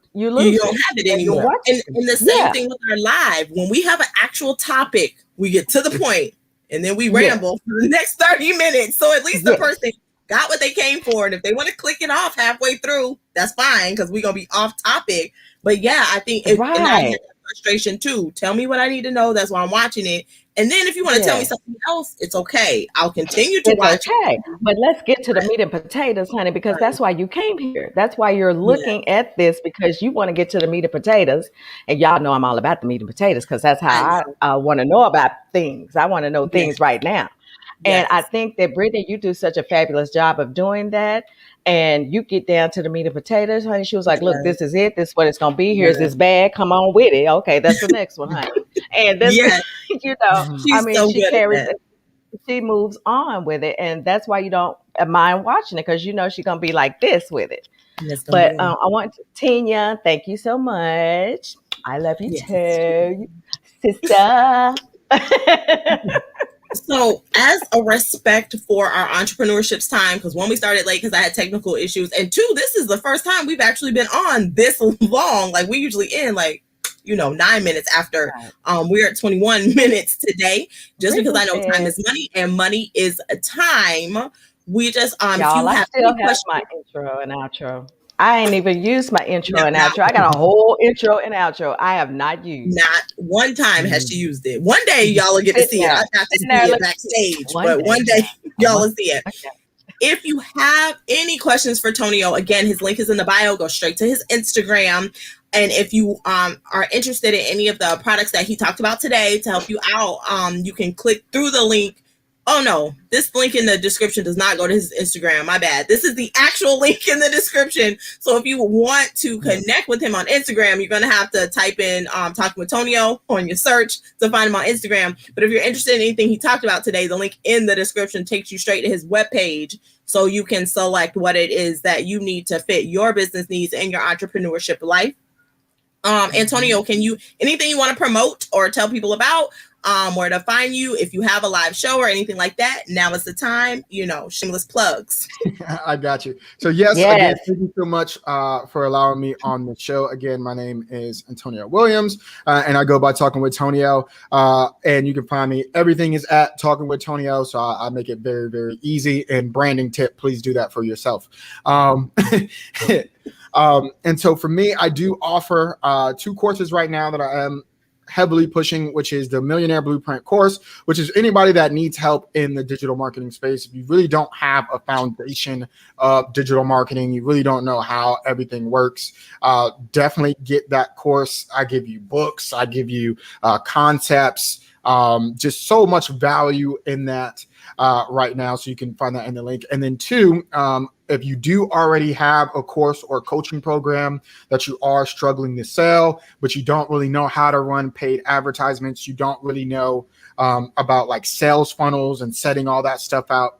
You don't have it anymore. And the same thing with our live. When we have an actual topic, we get to the point and then we ramble for the next 30 minutes. So at least the person got what they came for. And if they want to click it off halfway through, that's fine, because we're going to be off topic. But yeah, I think and I get that frustration too. Tell me what I need to know. That's why I'm watching it. And then if you want to tell me something else, it's okay. I'll continue to watch it. But let's get to the meat and potatoes, honey, because that's why you came here. That's why you're looking at this, because you want to get to the meat and potatoes. And y'all know I'm all about the meat and potatoes, because that's how I want to know about things. I want to know things right now. And I think that, Brittany, you do such a fabulous job of doing that. And you get down to the meat and potatoes, honey. She was like, "Look, this is it. This is what it's going to be. Here's this bag. Come on with it." Okay, that's the next one, honey. And this, she carries it. She moves on with it. And that's why you don't mind watching it, because she's going to be like this with it. But I want Tina, thank you so much. I love you too, sister. So, as a respect for our entrepreneurship's time, because one, we started late because I had technical issues, and two, this is the first time we've actually been on this long. Like, we usually end 9 minutes after. We're at 21 minutes today, just because I know time is money and money is time. We just y'all, I still have my intro and outro. I ain't even used my intro and outro. I got a whole intro and outro I have not used. Not one time has she used it. One day y'all will get to see it. I got to see it backstage, but one day y'all will see it. Okay. If you have any questions for Tonio, again, his link is in the bio. Go straight to his Instagram. And if you are interested in any of the products that he talked about today to help you out, you can click through the link. Oh no, this link in the description does not go to his Instagram. My bad. This is the actual link in the description. So if you want to connect with him on Instagram, you're going to have to type in Talking with Tonio on your search to find him on Instagram. But if you're interested in anything he talked about today, the link in the description takes you straight to his webpage, so you can select what it is that you need to fit your business needs and your entrepreneurship life. Antonio, anything you want to promote or tell people about, where to find you, if you have a live show or anything like that, now is the time, shameless plugs. I got you. So yes. Again, thank you so much for allowing me on the show. Again, my name is Antonio Williams, and I go by Talking with Tonio, and you can find me. Everything is at Talking with Tonio, so I make it very, very easy. And branding tip, please do that for yourself. And so for me, I do offer 2 courses right now that I am heavily pushing, which is the Millionaire Blueprint course, which is anybody that needs help in the digital marketing space. If you really don't have a foundation of digital marketing, you really don't know how everything works, definitely get that course. I give you books, I give you concepts, just so much value in that right now. So you can find that in the link. And then 2, if you do already have a course or coaching program that you are struggling to sell, but you don't really know how to run paid advertisements, you don't really know about like sales funnels and setting all that stuff out,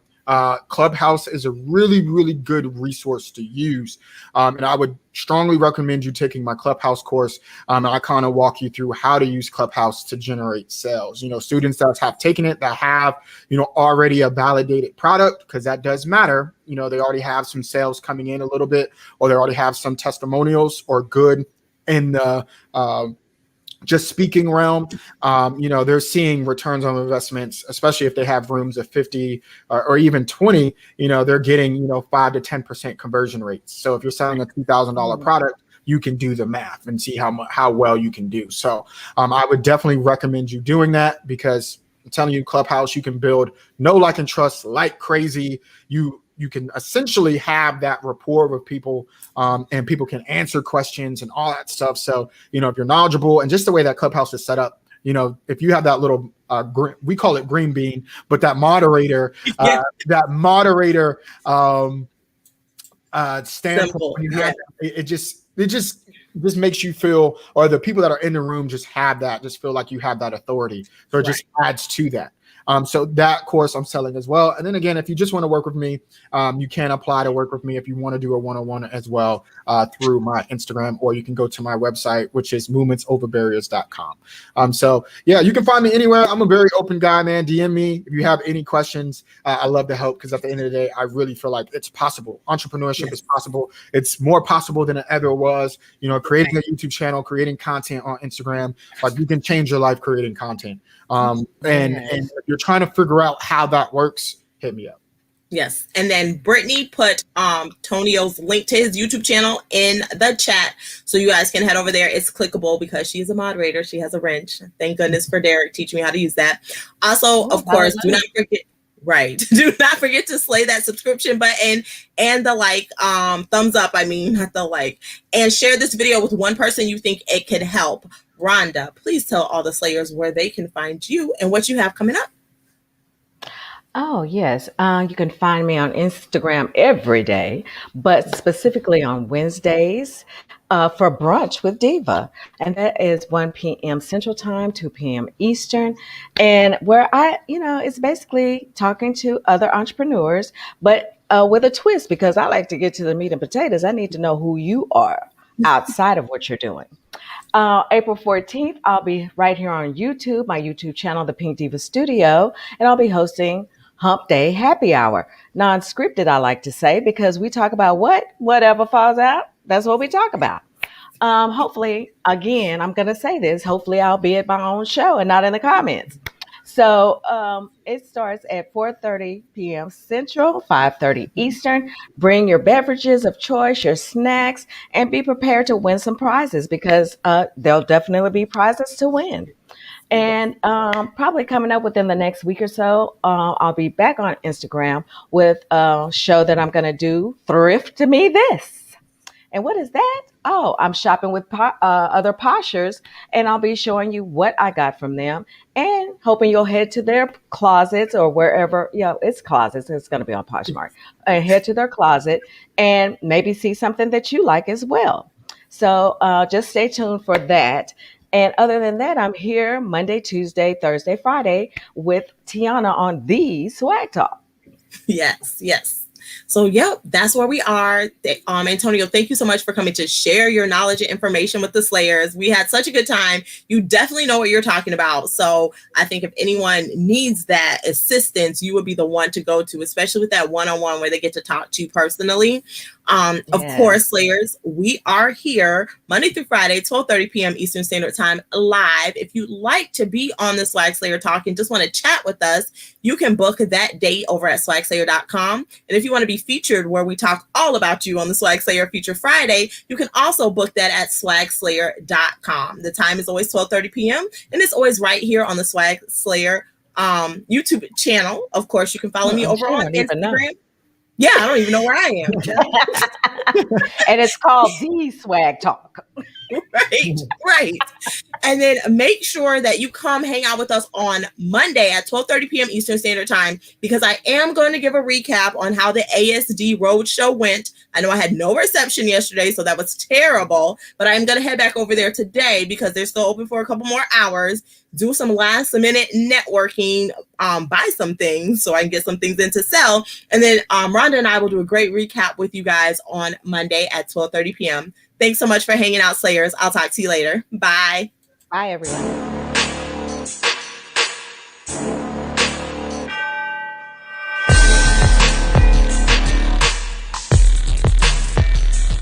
Clubhouse is a really, really good resource to use. And I would strongly recommend you taking my Clubhouse course. And I kind of walk you through how to use Clubhouse to generate sales. Students that have taken it, that have, already a validated product, because that does matter. They already have some sales coming in a little bit, or they already have some testimonials or good in the just speaking realm. They're seeing returns on investments, especially if they have rooms of 50 or even 20, they're getting, 5 to 10% conversion rates. So if you're selling a $2,000 product, you can do the math and see how well you can do. So I would definitely recommend you doing that, because I'm telling you, Clubhouse, you can build know, like, and trust like crazy. You can essentially have that rapport with people, and people can answer questions and all that stuff. So, if you're knowledgeable, and just the way that Clubhouse is set up, if you have that little, we call it green bean, but that moderator, standpoint, it just makes you feel, or the people that are in the room just feel like you have that authority. So it just adds to that. So that course I'm selling as well. And then again, if you just want to work with me, you can apply to work with me if you want to do a one-on-one as well, through my Instagram, or you can go to my website, which is movementsoverbarriers.com. So yeah, you can find me anywhere. I'm a very open guy, man. DM me if you have any questions. I love to help, because at the end of the day, I really feel like it's possible. Entrepreneurship is possible. It's more possible than it ever was. Creating a YouTube channel, creating content on Instagram, like, you can change your life creating content. And if you're trying to figure out how that works, hit me up. Yes. And then Brittany put Tonio's link to his YouTube channel in the chat, so you guys can head over there. It's clickable because she's a moderator. She has a wrench. Thank goodness for Derek teaching me how to use that. Also, of course, do not forget. Right. Do not forget to slay that subscription button and the thumbs up. I mean, not the like, and share this video with one person you think it could help. Rhonda, please tell all the Slayers where they can find you and what you have coming up. Oh, yes. You can find me on Instagram every day, but specifically on Wednesdays for Brunch with Diva. And that is 1 p.m. Central Time, 2 p.m. Eastern. And where it's basically talking to other entrepreneurs, but with a twist, because I like to get to the meat and potatoes. I need to know who you are outside of what you're doing. April 14th, I'll be right here on YouTube, my YouTube channel, The Pink Diva Studio, and I'll be hosting Hump Day Happy Hour. Non-scripted, I like to say, because we talk about whatever falls out, that's what we talk about. Hopefully, again, I'm going to say this, hopefully I'll be at my own show and not in the comments. So it starts at 4:30 p.m. Central, 5:30 Eastern. Bring your beverages of choice, your snacks, and be prepared to win some prizes, because there'll definitely be prizes to win. And probably coming up within the next week or so, I'll be back on Instagram with a show that I'm going to do, Thrift to Me This. And what is that? Oh, I'm shopping with other poshers, and I'll be showing you what I got from them, and hoping you'll head to their closets or wherever. It's closets. It's going to be on Poshmark. Head to their closet and maybe see something that you like as well. So just stay tuned for that. And other than that, I'm here Monday, Tuesday, Thursday, Friday with Tiana on the Swag Talk. Yes. So, yep, that's where we are. Antonio, thank you so much for coming to share your knowledge and information with the Slayers. We had such a good time. You definitely know what you're talking about. So I think if anyone needs that assistance, you would be the one to go to, especially with that one-on-one where they get to talk to you personally. Of course, Slayers, we are here Monday through Friday, 12:30 p.m. Eastern Standard Time, live. If you'd like to be on the Swagslayer Talk and just want to chat with us, you can book that date over at swagslayer.com. And if you want to be featured where we talk all about you on the Swagslayer Feature Friday, you can also book that at swagslayer.com. The time is always 12:30 p.m. and it's always right here on the Swagslayer YouTube channel. Of course, you can follow me over on Instagram. Yeah, I don't even know where I am. And it's called The Swag Talk. Right. And then make sure that you come hang out with us on Monday at 12:30 p.m. Eastern Standard Time, because I am going to give a recap on how the ASD Roadshow went. I know I had no reception yesterday, so that was terrible, but I'm going to head back over there today because they're still open for a couple more hours, do some last minute networking, buy some things so I can get some things in to sell. And then Rhonda and I will do a great recap with you guys on Monday at 12:30 p.m. Thanks so much for hanging out, Slayers. I'll talk to you later. Bye. Bye, everyone.